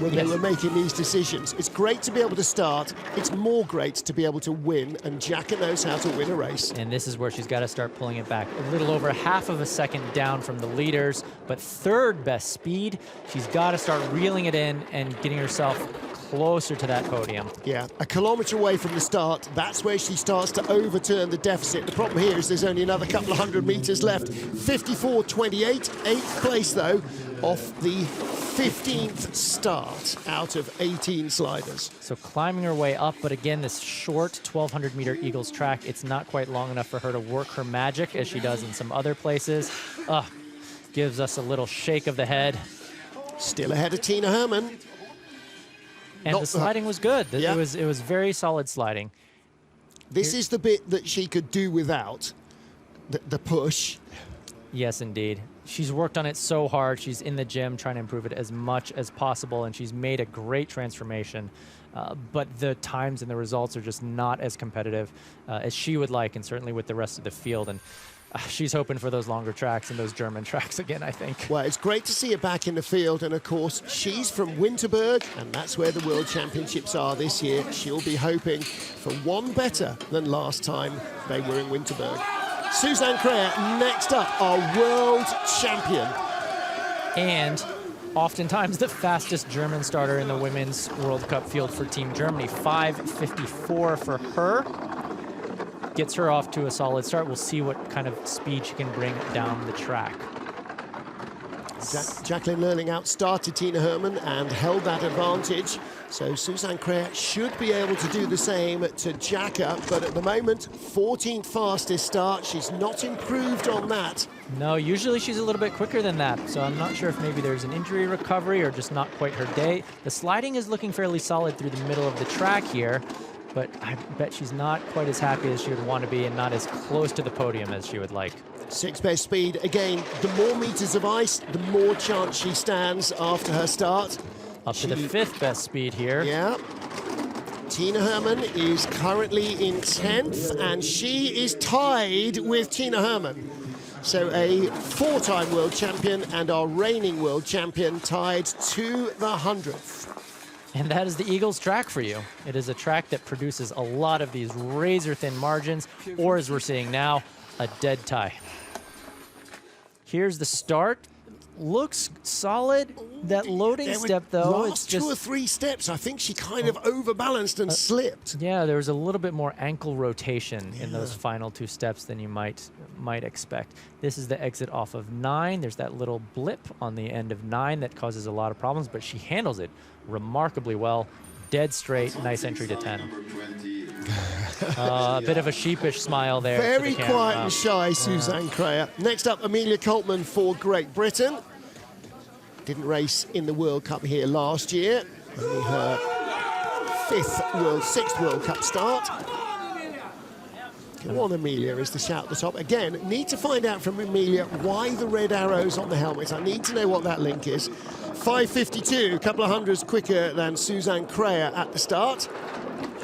Speaker 2: when they were making these decisions. It's great to be able to start. It's more great to be able to win, and Jacka knows how to win a race.
Speaker 3: And this is where she's got to start pulling it back. A little over half of a second down from the leaders, but 3rd best speed. She's got to start reeling it in and getting herself closer to that podium.
Speaker 2: Yeah, a kilometre away from the start, that's where she starts to overturn the deficit. The problem here is there's only another couple of 100 metres left. 54.28, 8th place though, off the 15th start out of 18 sliders.
Speaker 3: So climbing her way up, but again, this short 1,200 meter Eagles track, it's not quite long enough for her to work her magic as she does in some other places. Gives us a little shake of the head.
Speaker 2: Still ahead of Tina Herman.
Speaker 3: And the sliding was good. It was very solid sliding.
Speaker 2: This is the bit that she could do without, the push.
Speaker 3: Yes, indeed. She's worked on it so hard. She's in the gym trying to improve it as much as possible, and she's made a great transformation. But the times and the results are just not as competitive as she would like, and certainly with the rest of the field. And she's hoping for those longer tracks and those German tracks again, I think.
Speaker 2: Well, it's great to see her back in the field, and of course, she's from Winterberg, and that's where the World Championships are this year. She'll be hoping for one better than last time they were in Winterberg. Suzanne Kreher, next up, our world champion.
Speaker 3: And oftentimes the fastest German starter in the Women's World Cup field for Team Germany. 5:54 for her. Gets her off to a solid start. We'll see what kind of speed she can bring down the track.
Speaker 2: Jacqueline Lurling outstarted Tina Herman and held that advantage. So Suzanne Kreher should be able to do the same to Jacka, but at the moment, 14th fastest start. She's not improved on that.
Speaker 3: No, usually she's a little bit quicker than that, so I'm not sure if maybe there's an injury recovery or just not quite her day. The sliding is looking fairly solid through the middle of the track here, but I bet she's not quite as happy as she would want to be and not as close to the podium as she would like.
Speaker 2: 6th best speed. Again, the more meters of ice, the more chance she stands after her start.
Speaker 3: Up to the 5th best speed here.
Speaker 2: Yeah. Tina Herman is currently in 10th, and she is tied with Tina Herman. So a 4-time world champion and our reigning world champion tied to the 100th.
Speaker 3: And that is the Eagles track for you. It is a track that produces a lot of these razor-thin margins, or as we're seeing now, a dead tie. Here's the start. Looks solid. That loading step, though,
Speaker 2: last 2 or 3 steps, I think she kind of overbalanced and slipped.
Speaker 3: Yeah, there was a little bit more ankle rotation in those final 2 steps than you might expect. This is the exit off of 9. There's that little blip on the end of 9 that causes a lot of problems, but she handles it remarkably well. dead straight, nice entry to 10. A bit of a sheepish smile there.
Speaker 2: Very quiet and shy, Suzanne Creyer. Next up, Amelia Coltman for Great Britain. Didn't race in the World Cup here last year. Only her sixth World Cup start. Come on, Amelia, is the shout at the top. Again, need to find out from Amelia why the red arrows on the helmet. I need to know what that link is. 5:52, a couple of hundreds quicker than Suzanne Creyer at the start.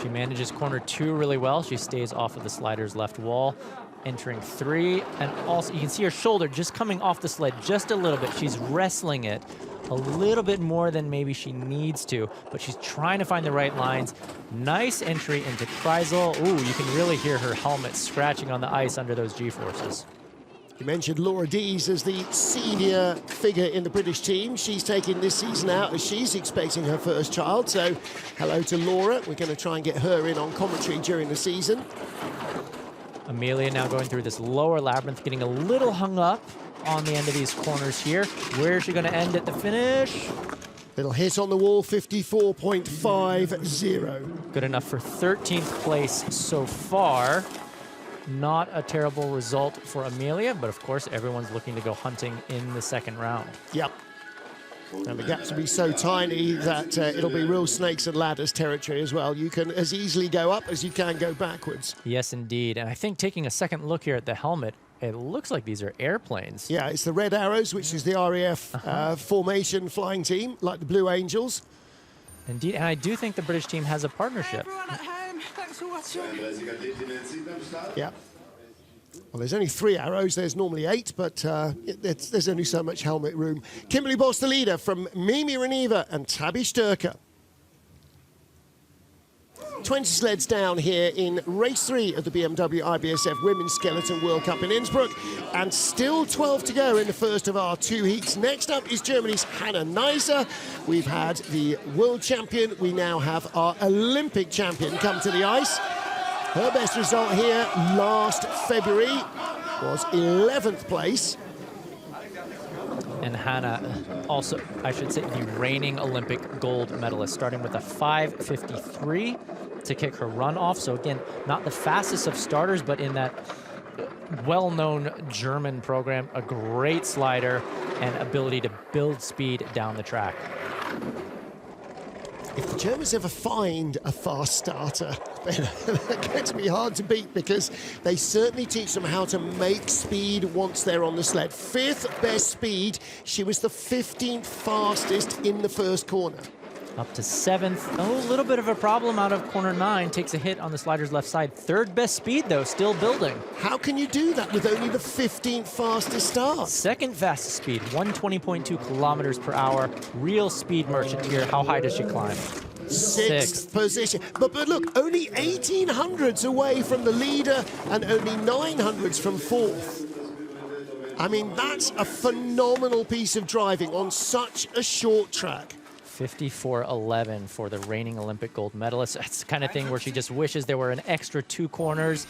Speaker 3: She manages corner 2 really well. She stays off of the slider's left wall. Entering 3, and also you can see her shoulder just coming off the sled just a little bit. She's wrestling it a little bit more than maybe she needs to, but she's trying to find the right lines. Nice entry into Kreisel. Ooh, you can really hear her helmet scratching on the ice under those G-forces.
Speaker 2: You mentioned Laura Dees as the senior figure in the British team. She's taking this season out as she's expecting her first child. So hello to Laura. We're going to try and get her in on commentary during the season.
Speaker 3: Amelia now going through this lower labyrinth, getting a little hung up on the end of these corners here. Where is she going to end at the finish?
Speaker 2: Little hit on the wall, 54.50.
Speaker 3: Good enough for 13th place so far. Not a terrible result for Amelia, but of course everyone's looking to go hunting in the second round.
Speaker 2: Yep. And the gaps will be so tiny that it'll be real snakes and ladders territory as well. You can as easily go up as you can go backwards.
Speaker 3: Yes, indeed. And I think taking a second look here at the helmet, it looks like these are airplanes.
Speaker 2: Yeah, it's the Red Arrows, which is the RAF formation flying team, like the Blue Angels.
Speaker 3: Indeed, and I do think the British team has a partnership.
Speaker 4: Hey everyone at home, thanks for watching.
Speaker 2: Yeah. Well, there's only 3 arrows. There's normally 8, but there's only so much helmet room. Kimberly Boss, the leader, from Mimi Reniva and Tabby Sturker. 20 sleds down here in race 3 of the BMW IBSF Women's Skeleton World Cup in Innsbruck, and still 12 to go in the first of our 2 heats. Next up is Germany's Hannah Neiser. We've had the world champion. We now have our Olympic champion come to the ice. Her best result here last February was 11th place.
Speaker 3: And Hannah, also, I should say, the reigning Olympic gold medalist, starting with a 5:53 to kick her run off. So again, not the fastest of starters, but in that well-known German program, a great slider and ability to build speed down the track.
Speaker 2: If the Germans ever find a fast starter, then they're going to be hard to beat, because they certainly teach them how to make speed once they're on the sled. 5th best speed. She was the 15th fastest in the first corner.
Speaker 3: Up to 7th. Oh, a little bit of a problem out of corner 9. Takes a hit on the slider's left side. 3rd best speed, though, still building.
Speaker 2: How can you do that with only the 15th fastest start?
Speaker 3: 2nd fastest speed, 120.2 kilometers per hour. Real speed merchant here. How high does she climb?
Speaker 2: 6th position. But look, only 1800s away from the leader and only 900s from 4th. I mean, that's a phenomenal piece of driving on such a short track.
Speaker 3: 54.11 for the reigning Olympic gold medalist. That's the kind of thing where she just wishes there were an extra 2 corners.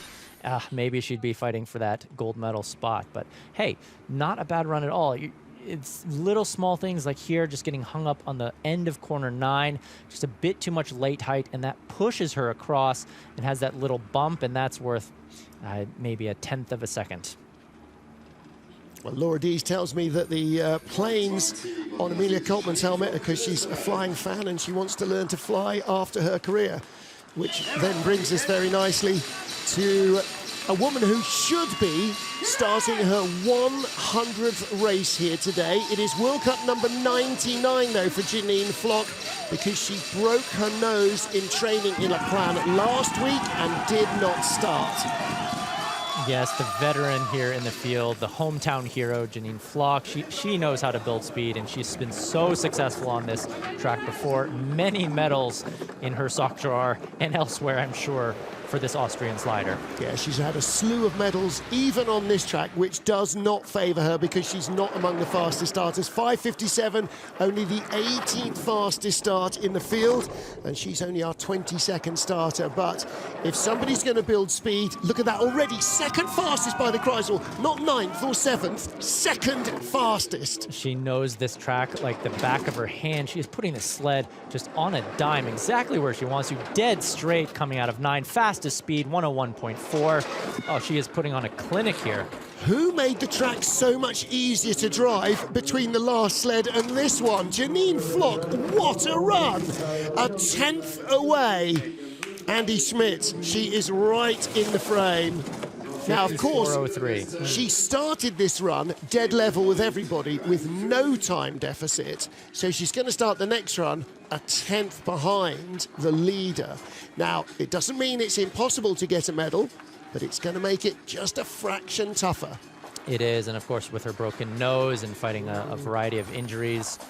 Speaker 3: Maybe she'd be fighting for that gold medal spot. But hey, not a bad run at all. It's little small things like here, just getting hung up on the end of corner 9, just a bit too much late height, and that pushes her across and has that little bump, and that's worth maybe 1/10 of a second.
Speaker 2: Well, Laura Dees tells me that the planes on Amelia Coltman's helmet are because she's a flying fan and she wants to learn to fly after her career, which then brings us very nicely to a woman who should be starting her 100th race here today. It is World Cup number 99, though, for Janine Flock, because she broke her nose in training in La Plan last week and did not start.
Speaker 3: Yes, the veteran here in the field, the hometown hero, Janine Flock. She knows how to build speed, and she's been so successful on this track before. Many medals in her sock drawer and elsewhere, I'm sure, for this Austrian slider.
Speaker 2: Yeah, she's had a slew of medals, even on this track, which does not favor her because she's not among the fastest starters. 5:57, only the 18th fastest start in the field, and she's only our 22nd starter. But if somebody's going to build speed, look at that already, second second fastest by the Kreisel, not 9th or 7th, second fastest.
Speaker 3: She knows this track like the back of her hand. She is putting the sled just on a dime, exactly where she wants to, dead straight coming out of 9, fastest speed, 101.4. Oh, she is putting on a clinic here.
Speaker 2: Who made the track so much easier to drive between the last sled and this one? Janine Flock, what a run! A 10th away. Andy Schmidt, she is right in the frame. Now, of course,
Speaker 3: 54.03.
Speaker 2: she started this run dead level with everybody with no time deficit. So she's going to start the next run a 10th behind the leader. Now, it doesn't mean it's impossible to get a medal, but it's going to make it just a fraction tougher.
Speaker 3: It is, and of course, with her broken nose and fighting a variety of injuries,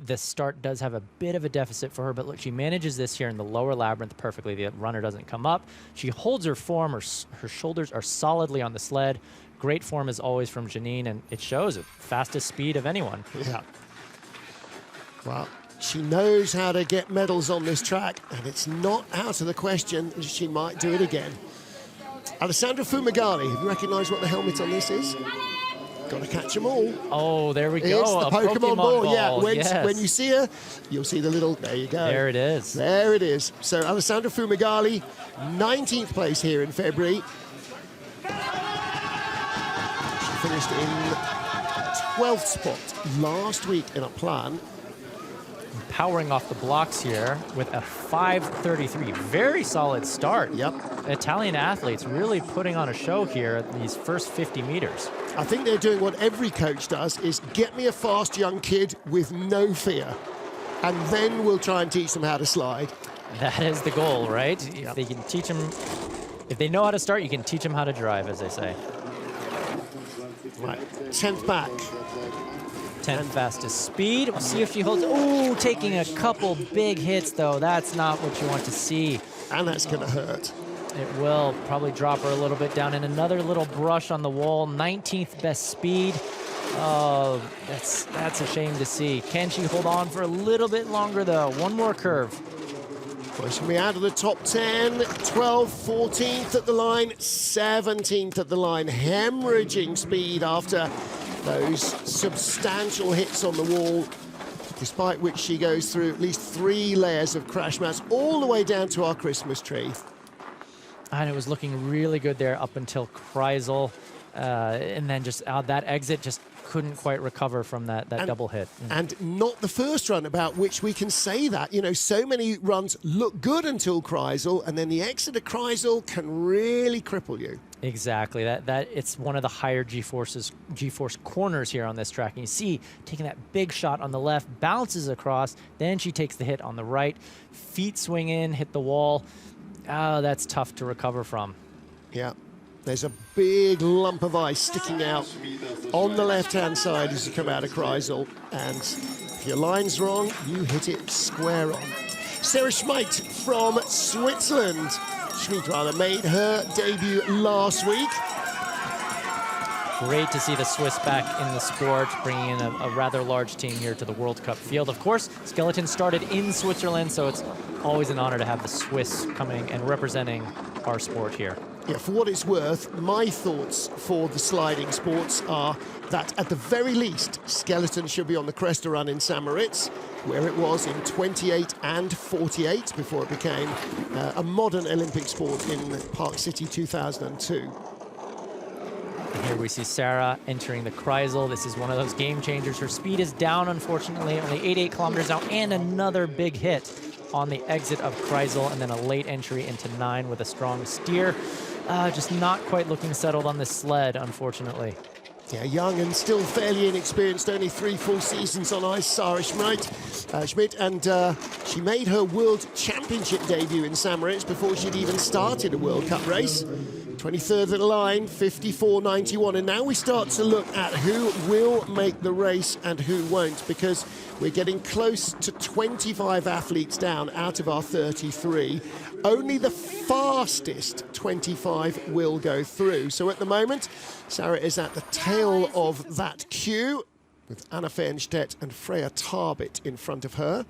Speaker 3: the start does have a bit of a deficit for her, but look, she manages this here in the lower labyrinth perfectly. The runner doesn't come up. She holds her form, her shoulders are solidly on the sled. Great form as always from Janine, and it shows at fastest speed of anyone.
Speaker 2: Yeah. Well, she knows how to get medals on this track, and it's not out of the question that she might do it again. Alessandra Fumagalli, have you recognised what the helmet on this is? Got to catch them all.
Speaker 3: Oh, there we go.
Speaker 2: It's the Pokemon ball. Yeah,
Speaker 3: yes.
Speaker 2: when you see her, you'll see the little, there you go.
Speaker 3: There it is.
Speaker 2: There it is. So Alessandra Fumagalli, 19th place here in February. She finished in 12th spot last week in a plan.
Speaker 3: Powering off the blocks here with a 5:33. Very solid start.
Speaker 2: Yep.
Speaker 3: Italian athletes really putting on a show here at these first 50 meters.
Speaker 2: I think they're doing what every coach does, is get me a fast young kid with no fear, and then we'll try and teach them how to slide.
Speaker 3: That is the goal, right?
Speaker 2: Yep.
Speaker 3: If they can teach them, if they know how to start, you can teach them how to drive, as they say.
Speaker 2: Right, 10th back.
Speaker 3: 10th fastest speed. We'll see if she holds. Ooh, taking a couple big hits, though. That's not what you want to see.
Speaker 2: And that's going to hurt.
Speaker 3: It will probably drop her a little bit down, and another little brush on the wall. 19th best speed. Oh, that's a shame to see. Can she hold on for a little bit longer, though? One more curve.
Speaker 2: Well, she'll be out of the top 10, 12, 14th at the line, 17th at the line. Hemorrhaging speed after those substantial hits on the wall, despite which she goes through at least 3 layers of crash mats all the way down to our Christmas tree.
Speaker 3: And it was looking really good there up until Kreisel, and then just that exit just couldn't quite recover from that double hit.
Speaker 2: And not the first run about which we can say that. You know, so many runs look good until Kreisel, and then the exit of Kreisel can really cripple you.
Speaker 3: Exactly. That it's one of the higher G-force corners here on this track. And you see, taking that big shot on the left, bounces across, then she takes the hit on the right, feet swing in, hit the wall. Oh, that's tough to recover from.
Speaker 2: Yeah. There's a big lump of ice sticking out on the left-hand side as you come out of Kreisel, and if your line's wrong, you hit it square on. Sarah Schmidt from Switzerland. Schmidt rather made her debut last week.
Speaker 3: Great to see the Swiss back in the sport, bringing in a rather large team here to the World Cup field. Of course, skeleton started in Switzerland, so it's always an honor to have the Swiss coming and representing our sport here.
Speaker 2: Yeah, for what it's worth, my thoughts for the sliding sports are that at the very least, skeleton should be on the Cresta run in St. Moritz, where it was in 28 and 48 before it became a modern Olympic sport in Park City 2002.
Speaker 3: And here we see Sarah entering the Kreisel. This is one of those game changers. Her speed is down, unfortunately, only 88 kilometers now, and another big hit on the exit of Kreisel, and then a late entry into 9 with a strong steer. Just not quite looking settled on this sled, unfortunately.
Speaker 2: Yeah, young and still fairly inexperienced, only 3 full seasons on ice, Sarah Schmidt, and she made her World Championship debut in St. Moritz before she'd even started a World Cup race. 23rd at the line, 54.91, and now we start to look at who will make the race and who won't, because we're getting close to 25 athletes down out of our 33. Only the fastest 25 will go through. So at the moment, Sarah is at the tail of that queue with Anna Fernstedt and Freya Tarbit in front of her.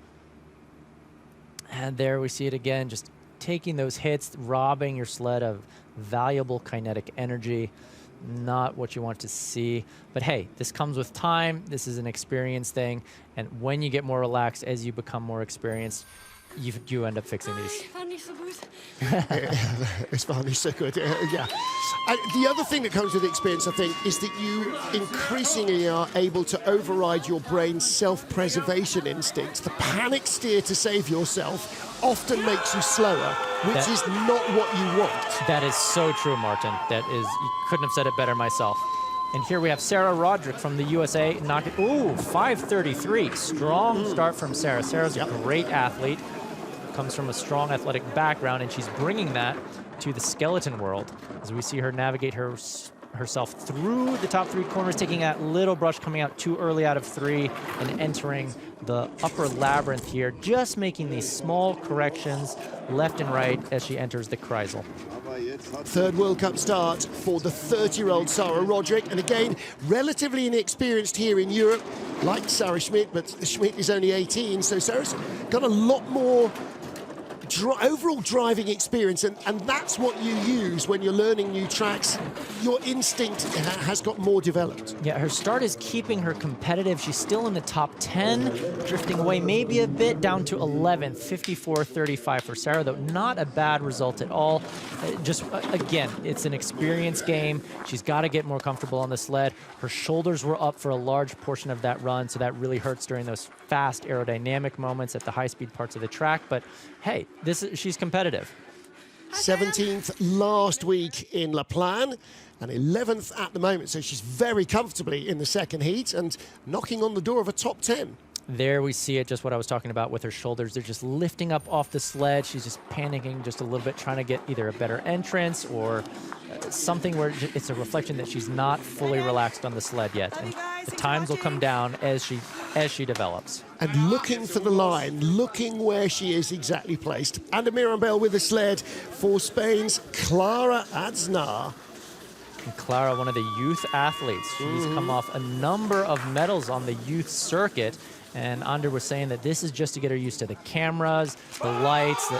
Speaker 3: And there we see it again, just taking those hits, robbing your sled of valuable kinetic energy. Not what you want to see. But hey, this comes with time. This is an experience thing. And when you get more relaxed, as you become more experienced, you end up fixing these.
Speaker 2: It's finally so good. Yeah. The other thing that comes with experience, I think, is that you increasingly are able to override your brain's self-preservation instincts. The panic steer to save yourself often makes you slower, which is not what you want.
Speaker 3: That is so true, Martin. You couldn't have said it better myself. And here we have Sarah Roderick from the USA knocking, 5:33. Strong start from Sarah. Sarah's a great athlete, comes from a strong athletic background, and she's bringing that to the skeleton world as we see her navigate herself through the top 3 corners, taking that little brush, coming out too early out of 3 and entering the upper labyrinth here, just making these small corrections left and right as she enters the Kreisel.
Speaker 2: Third World Cup start for the 30-year-old Sarah Roderick, and again, relatively inexperienced here in Europe, like Sarah Schmidt, but Schmidt is only 18, so Sarah's got a lot more overall driving experience, and that's what you use when you're learning new tracks. Your instinct has got more developed.
Speaker 3: Yeah, her start is keeping her competitive. She's still in the top 10, drifting away maybe a bit down to 11th, 54.35 for Sarah, though not a bad result at all. Again, it's an experience game. She's got to get more comfortable on the sled. Her shoulders were up for a large portion of that run, so that really hurts during those fast aerodynamic moments at the high-speed parts of the track, but hey, she's competitive.
Speaker 2: 17th last week in La Plagne and 11th at the moment, so she's very comfortably in the second heat and knocking on the door of a top 10.
Speaker 3: There we see it, just what I was talking about with her shoulders. They're just lifting up off the sled. She's just panicking just a little bit, trying to get either a better entrance or something where it's a reflection that she's not fully relaxed on the sled yet. And the times will come down as she develops.
Speaker 2: And looking for the line, looking where she is exactly placed. And a Mirambel with the sled for Spain's Clara Aznar.
Speaker 3: And Clara, one of the youth athletes. She's come off a number of medals on the youth circuit. And Ander was saying that this is just to get her used to the cameras, the lights,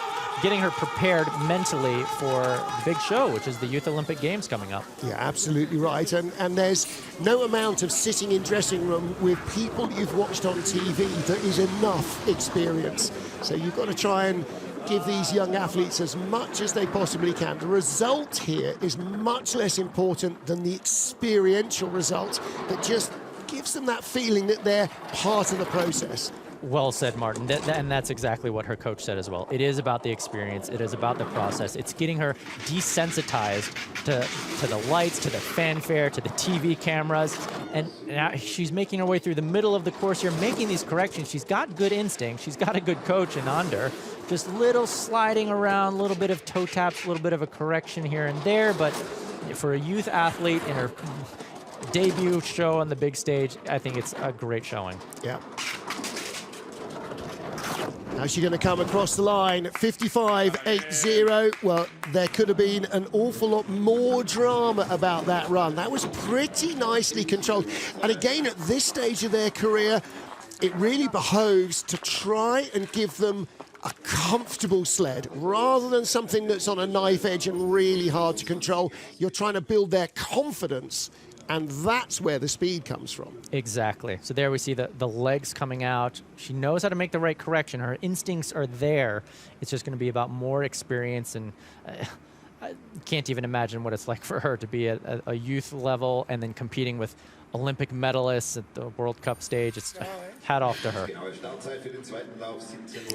Speaker 3: getting her prepared mentally for the big show, which is the Youth Olympic Games coming up.
Speaker 2: Yeah, absolutely right. And there's no amount of sitting in dressing room with people you've watched on TV that is enough experience. So you've got to try and give these young athletes as much as they possibly can. The result here is much less important than the experiential result that just gives them that feeling that they're part of the process.
Speaker 3: Well said, Martin. And that's exactly what her coach said as well. It is about the experience. It is about the process. It's getting her desensitized to the lights, to the fanfare, to the TV cameras. And now she's making her way through the middle of the course here, making these corrections. She's got good instinct. She's got a good coach in Ander. Just little sliding around, a little bit of toe taps, a little bit of a correction here and there. But for a youth athlete in her debut show on the big stage, I think it's a great showing.
Speaker 2: Yeah. How's she going to come across the line? 55.80. Well, there could have been an awful lot more drama about that run. That was pretty nicely controlled. And again, at this stage of their career, it really behoves to try and give them a comfortable sled rather than something that's on a knife edge and really hard to control. You're trying to build their confidence, and that's where the speed comes from.
Speaker 3: Exactly. So there we see the legs coming out. She knows how to make the right correction. Her instincts are there. It's just going to be about more experience, and I can't even imagine what it's like for her to be at a youth level and then competing with Olympic medalists at the World Cup stage. It's hat off to her.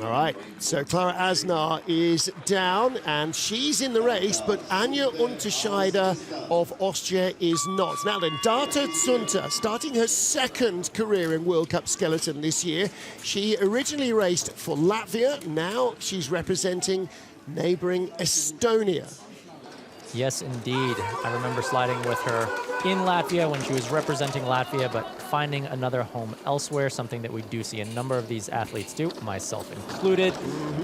Speaker 2: All right, so Clara Aznar is down, and she's in the race, but Anja Unterscheider of Austria is not. Now then, Data Zunter, starting her second career in World Cup skeleton this year. She originally raced for Latvia. Now she's representing neighboring Estonia.
Speaker 3: Yes, indeed. I remember sliding with her in Latvia when she was representing Latvia, but finding another home elsewhere, something that we do see a number of these athletes do, myself included.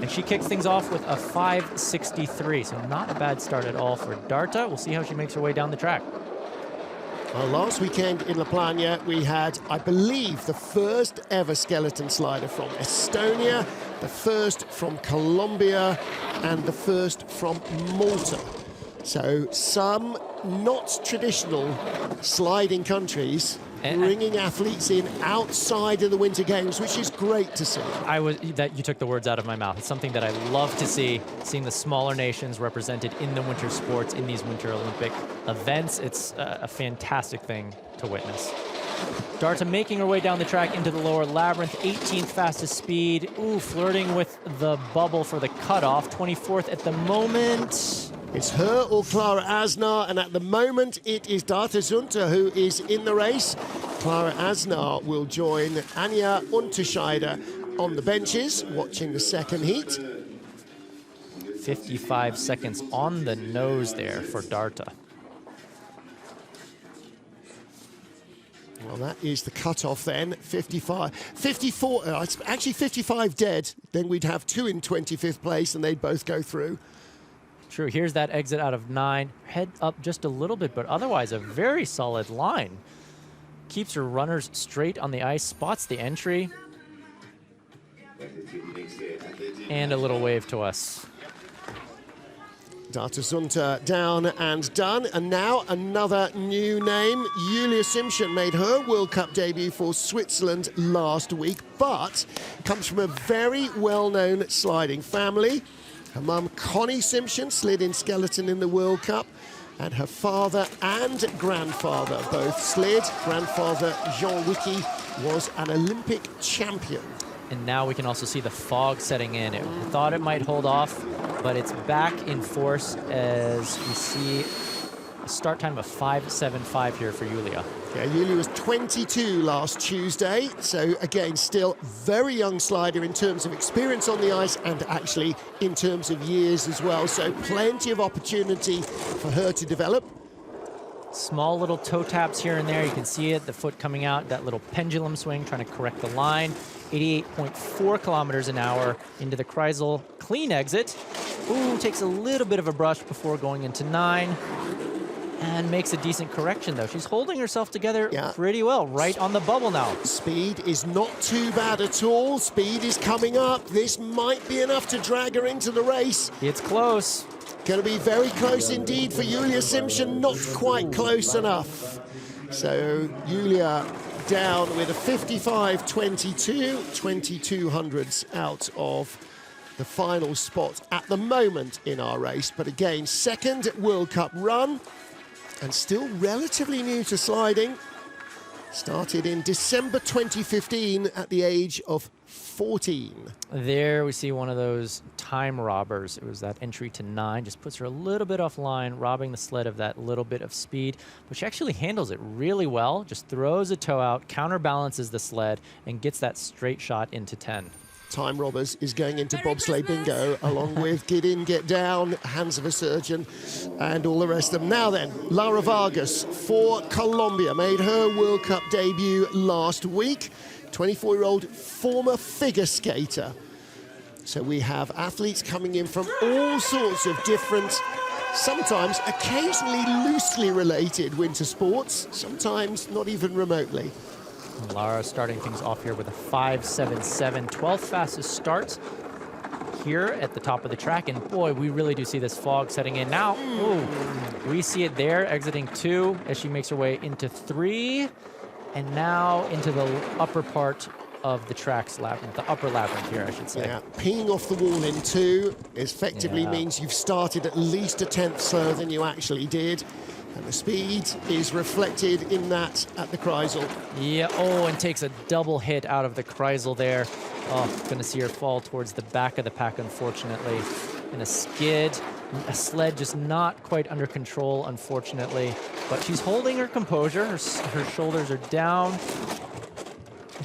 Speaker 3: And she kicks things off with a 5.63, so not a bad start at all for Darta. We'll see how she makes her way down the track.
Speaker 2: Well, last weekend in La Plagne, we had, I believe, the first ever skeleton slider from Estonia, the first from Colombia, and the first from Malta. So some not traditional sliding countries bringing athletes in outside of the Winter Games, which is great to see.
Speaker 3: You took the words out of my mouth. It's something that I love to see, seeing the smaller nations represented in the winter sports, in these Winter Olympic events. It's a fantastic thing to witness. Darta making her way down the track into the lower labyrinth, 18th fastest speed. Ooh, flirting with the bubble for the cutoff, 24th at the moment.
Speaker 2: It's her or Clara Asnar, and at the moment it is Darta Zunter who is in the race. Clara Asnar will join Anja Unterscheider on the benches, watching the second heat.
Speaker 3: 55 seconds on the nose there for Darta.
Speaker 2: Well, that is the cutoff then, 54, it's actually 55 dead, then we'd have 2 in 25th place and they'd both go through.
Speaker 3: True, here's that exit out of 9. Head up just a little bit, but otherwise a very solid line. Keeps her runners straight on the ice, spots the entry. And a little wave to us.
Speaker 2: Darta Zunter down and done. And now another new name. Julia Simpson made her World Cup debut for Switzerland last week, but comes from a very well-known sliding family. Her mum, Connie Simpson, slid in skeleton in the World Cup, and her father and grandfather both slid. Grandfather Jean Wicki was an Olympic champion.
Speaker 3: And now we can also see the fog setting in. It thought it might hold off, but it's back in force as we see a start time of 5:75 here for Julia.
Speaker 2: Yeah, Julia was 22 last Tuesday, so again, still very young slider in terms of experience on the ice and actually in terms of years as well, so plenty of opportunity for her to develop.
Speaker 3: Small little toe taps here and there, you can see it, the foot coming out, that little pendulum swing, trying to correct the line. 88.4 kilometers an hour into the Kreisel clean exit. Ooh, takes a little bit of a brush before going into 9. And makes a decent correction, though. She's holding herself together pretty well, right on the bubble now.
Speaker 2: Speed is not too bad at all. Speed is coming up. This might be enough to drag her into the race.
Speaker 3: It's close.
Speaker 2: Going to be very close indeed for Julia Simpson. Not quite close enough. So Julia down with a 55.22, 22 hundredths out of the final spot at the moment in our race. But again, second World Cup run. And still relatively new to sliding. Started in December 2015 at the age of 14.
Speaker 3: There we see one of those time robbers. It was that entry to 9. Just puts her a little bit offline, robbing the sled of that little bit of speed. But she actually handles it really well. Just throws a toe out, counterbalances the sled, and gets that straight shot into 10.
Speaker 2: Time Robbers is going into Bobsleigh Bingo, along with Get In, Get Down, Hands of a Surgeon, and all the rest of them. Now then, Laura Vargas for Colombia made her World Cup debut last week. 24-year-old former figure skater. So we have athletes coming in from all sorts of different, sometimes occasionally loosely related winter sports, sometimes not even remotely.
Speaker 3: Lara starting things off here with a 5.77, 12th fastest start here at the top of the track. And boy, we really do see this fog setting in now. Ooh, we see it there, exiting 2 as she makes her way into 3. And now into the upper part of the track's labyrinth, the upper labyrinth here, I should say.
Speaker 2: Yeah, peeing off the wall in 2 effectively means you've started at least a 10th slower than you actually did. And the speed is reflected in that at the Kreisel.
Speaker 3: Yeah, oh, and takes a double hit out of the Kreisel there. Oh, gonna see her fall towards the back of the pack, unfortunately. And a skid, a sled just not quite under control, unfortunately. But she's holding her composure, her shoulders are down.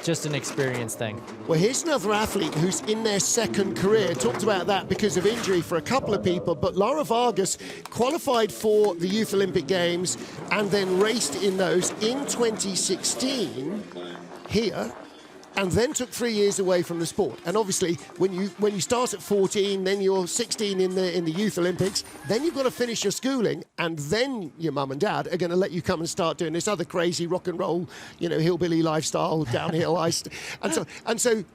Speaker 3: Just an experience thing.
Speaker 2: Well, here's another athlete who's in their second career. Talked about that because of injury for a couple of people, but Laura Vargas qualified for the Youth Olympic Games and then raced in those in 2016 here, and then took 3 years away from the sport. And obviously, when you start at 14, then you're 16 in the Youth Olympics, then you've got to finish your schooling, and then your mum and dad are going to let you come and start doing this other crazy rock and roll, hillbilly lifestyle, downhill ice, and so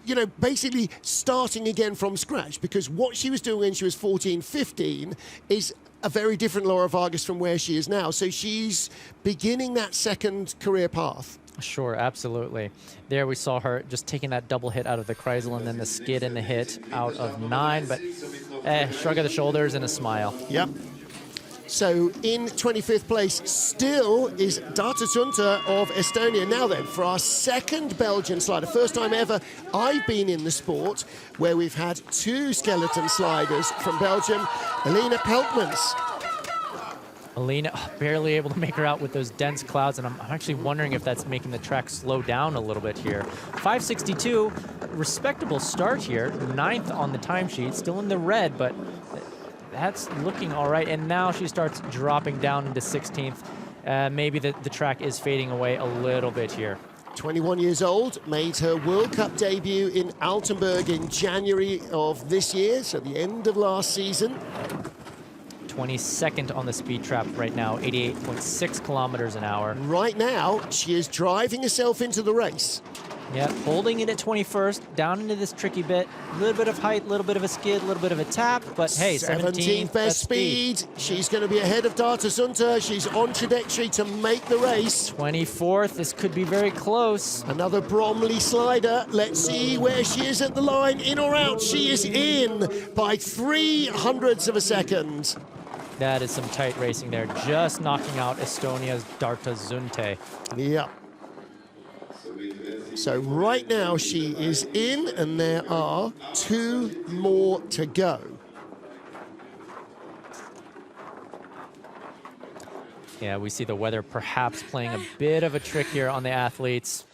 Speaker 2: you know, basically starting again from scratch, because what she was doing when she was 14, 15 is a very different Laura Vargas from where she is now. So she's beginning that second career path.
Speaker 3: Sure, absolutely. There we saw her just taking that double hit out of the Kreisel and then the skid and the hit out of 9, but shrug of the shoulders and a smile.
Speaker 2: Yep. So in 25th place still is Data Sunter of Estonia. Now then, for our second Belgian slider, first time ever I've been in the sport where we've had 2 skeleton sliders from Belgium. Elena Peltmans.
Speaker 3: Elena barely able to make her out with those dense clouds, and I'm actually wondering if that's making the track slow down a little bit here. 5:62, respectable start here, 9th on the timesheet, still in the red, but that's looking all right. And now she starts dropping down into 16th. Maybe the track is fading away a little bit here.
Speaker 2: 21 years old, made her World Cup debut in Altenburg in January of this year, so the end of last season.
Speaker 3: 22nd on the speed trap right now, 88.6 kilometers an hour.
Speaker 2: Right now, she is driving herself into the race.
Speaker 3: Yep, holding it at 21st, down into this tricky bit. A little bit of height, a little bit of a skid, a little bit of a tap, but hey, 17th
Speaker 2: best speed. She's going to be ahead of Data Sunter. She's on trajectory to make the race.
Speaker 3: 24th, this could be very close.
Speaker 2: Another Bromley slider. Let's see where she is at the line, in or out. She is in by 0.03 of a second.
Speaker 3: That is some tight racing there, just knocking out Estonia's Darta Zunte.
Speaker 2: Yeah. So right now she is in, and there are 2 more to go.
Speaker 3: Yeah, we see the weather perhaps playing a bit of a trick here on the athletes.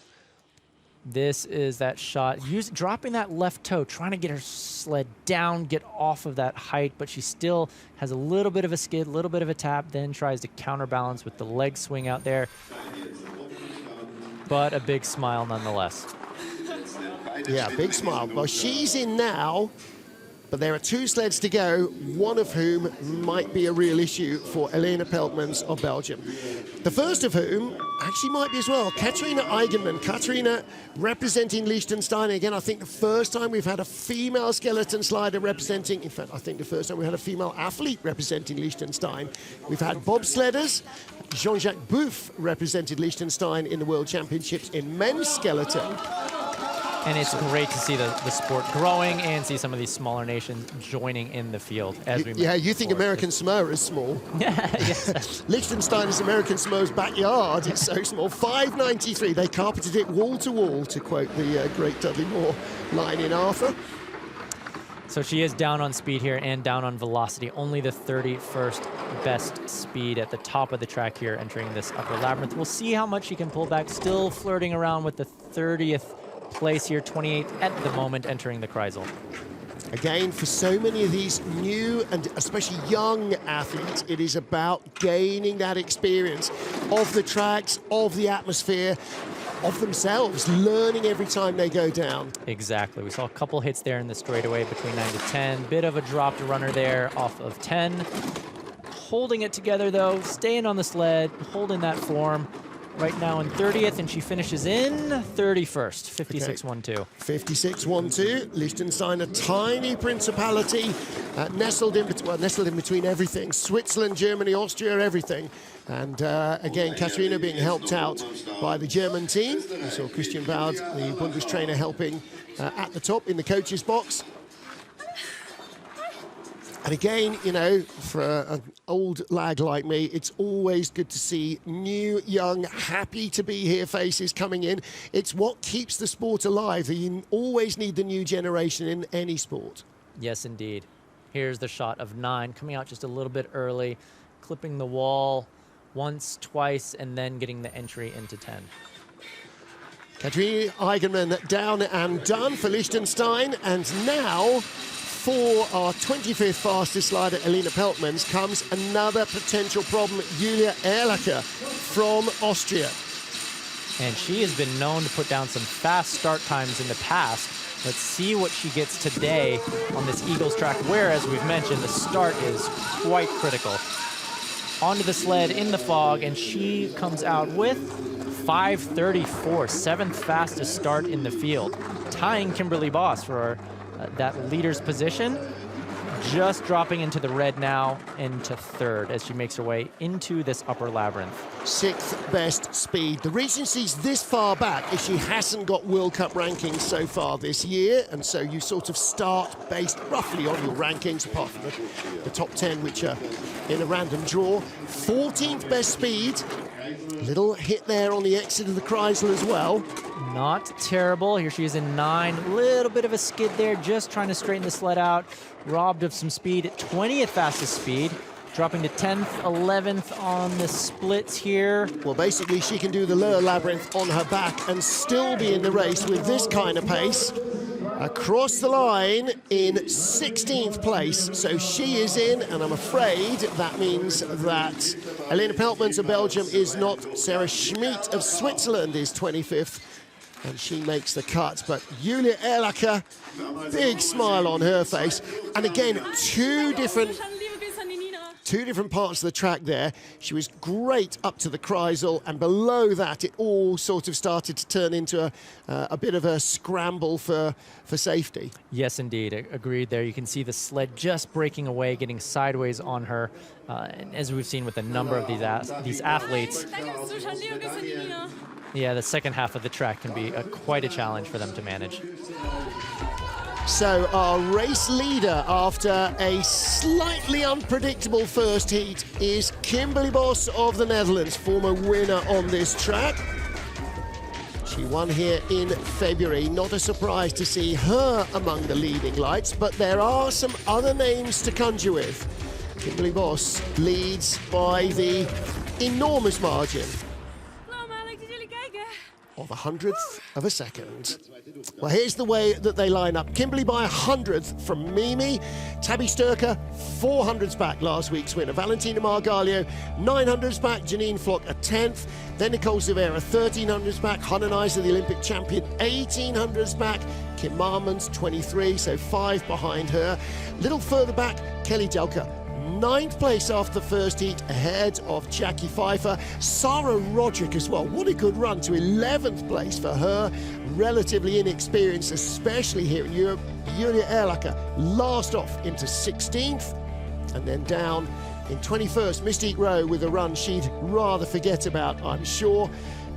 Speaker 3: This is that shot, dropping that left toe, trying to get her sled down, get off of that height, but she still has a little bit of a skid, a little bit of a tap, then tries to counterbalance with the leg swing out there. But a big smile nonetheless.
Speaker 2: Yeah, big smile. Well, she's in now, but there are 2 sleds to go, one of whom might be a real issue for Elena Peltmans of Belgium. The first of whom actually might be as well, Katarina Eigenmann. Katarina representing Liechtenstein. Again, I think the first time we've had a female skeleton slider representing, in fact, I think the first time we had a female athlete representing Liechtenstein. We've had bobsledders. Jean-Jacques Bouffe represented Liechtenstein in the World Championships in men's skeleton.
Speaker 3: And it's great to see the sport growing and see some of these smaller nations joining in the field. As we
Speaker 2: yeah, you think American Samoa is small.
Speaker 3: Yes.
Speaker 2: Liechtenstein is American Samoa's backyard. It's so small. 5.93. They carpeted it wall to wall, to quote the great Dudley Moore line in Arthur.
Speaker 3: So she is down on speed here and down on velocity. Only the 31st best speed at the top of the track here entering this upper labyrinth. We'll see how much she can pull back. Still flirting around with the 30th place here, 28th at the moment, entering the Kreisel.
Speaker 2: Again, for so many of these new and especially young athletes, it is about gaining that experience of the tracks, of the atmosphere, of themselves, learning every time they go down.
Speaker 3: Exactly. We saw a couple hits there in the straightaway between 9 to 10. Bit of a dropped runner there off of 10. Holding it together, though, staying on the sled, holding that form. Right now in 30th, and she finishes in 31st, 56.12.
Speaker 2: 56.12. Liechtenstein, a tiny principality, nestled in between everything. Switzerland, Germany, Austria, everything. And again, Katarina being helped out by the German team. We saw Christian Baud, the Bundestrainer, helping at the top in the coach's box. And again, you know, for an old lag like me, it's always good to see new, young, happy to be here faces coming in. It's what keeps the sport alive. You always need the new generation in any sport.
Speaker 3: Yes, indeed. Here's the shot of 9, coming out just a little bit early, clipping the wall once, twice, and then getting the entry into 10.
Speaker 2: Katarina Eigenmann down and done for Liechtenstein, and now for our 25th fastest slider, Elena Peltmans, comes another potential problem, Julia Erlacher from Austria.
Speaker 3: And she has been known to put down some fast start times in the past. Let's see what she gets today on this Eagles track, where, as we've mentioned, the start is quite critical. Onto the sled in the fog, and she comes out with 5:34, 7th fastest start in the field, tying Kimberly Boss for that leader's position. Just dropping into the red now, into 3rd as she makes her way into this upper labyrinth.
Speaker 2: 6th best speed. The reason she's this far back is she hasn't got World Cup rankings so far this year, and so you sort of start based roughly on your rankings, apart from the top 10, which are in a random draw. 14th best speed. Little hit there on the exit of the Kreisel as well.
Speaker 3: Not terrible. Here she is in 9. Little bit of a skid there, just trying to straighten the sled out. Robbed of some speed at 20th fastest speed. Dropping to 10th, 11th on the splits here.
Speaker 2: Well, basically, she can do the lower labyrinth on her back and still be in the race with this kind of pace. Across the line in 16th place. So she is in, and I'm afraid that means that Elena Peltmans of Belgium is not. Sarah Schmid of Switzerland is 25th, and she makes the cut. But Julia Erlacher, big smile on her face. And again, two different parts of the track there. She was great up to the Kreisel, and below that it all sort of started to turn into a bit of a scramble for safety.
Speaker 3: Yes, indeed. Agreed there. You can see the sled just breaking away, getting sideways on her. And as we've seen with a number of these athletes, yeah, the second half of the track can be quite a challenge for them to manage.
Speaker 2: So our race leader after a slightly unpredictable first heat is Kimberly Boss of the Netherlands, former winner on this track. She won here in February. Not a surprise to see her among the leading lights, but there are some other names to conjure with. Kimberly Boss leads by the enormous margin of 100th of a second. Well, here's the way that they line up. Kimberly by 100th from Mimi. Tabby Sturker, 400s back, last week's winner. Valentina Margalio, 900s back. Janine Flock, a 10th. Then Nicole Silveira, 1300s back. Hannah Neisser, the Olympic champion, 1800s back. Kim Marmons, 23, so 5 behind her. Little further back, Kelly Delka, 9th place after the first heat, ahead of Jackie Pfeiffer. Sarah Roderick as well. What a good run to 11th place for her. Relatively inexperienced, especially here in Europe. Julia Erlacher last off into 16th, and then down in 21st. Mystique Rowe with a run she'd rather forget about, I'm sure.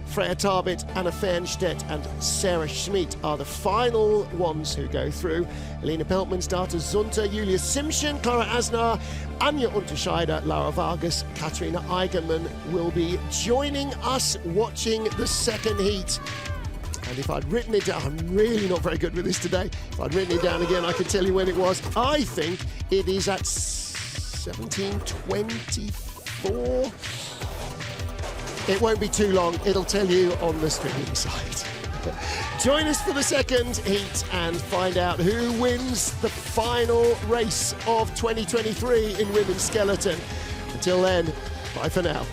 Speaker 2: Freya Tarbit, Anna Fernstedt and Sarah Schmid are the final ones who go through. Elena Peltmans, Data Zunter, Julia Simpson, Clara Asnar, Anja Unterscheider, Laura Vargas, Katarina Eigenmann will be joining us watching the second heat. And if I'd written it down, I'm really not very good with this today. If I'd written it down again, I could tell you when it was. I think it is at 17:24. It won't be too long. It'll tell you on the streaming site. Join us for the second heat and find out who wins the final race of 2023 in women's skeleton. Until then, bye for now.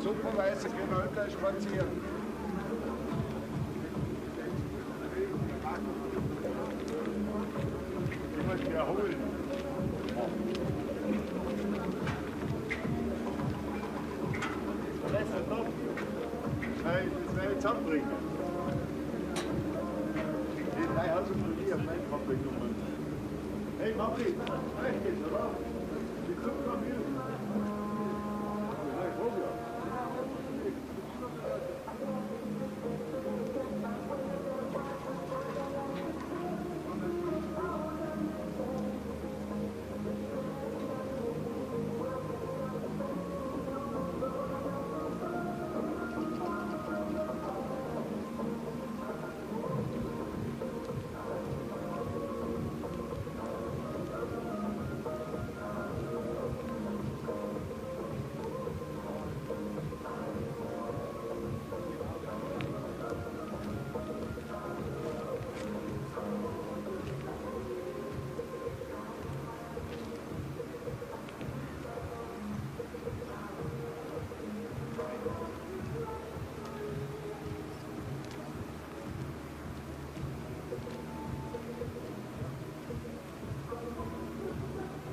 Speaker 5: Supervisor genau gleich spazieren. Ich muss mich erholen. Verlässt er doch. Das werde ich zusammenbringen. Den 3000 von mir auf meine Verbindung. Hey, Mami, reicht das, oder? Die kommt noch wieder.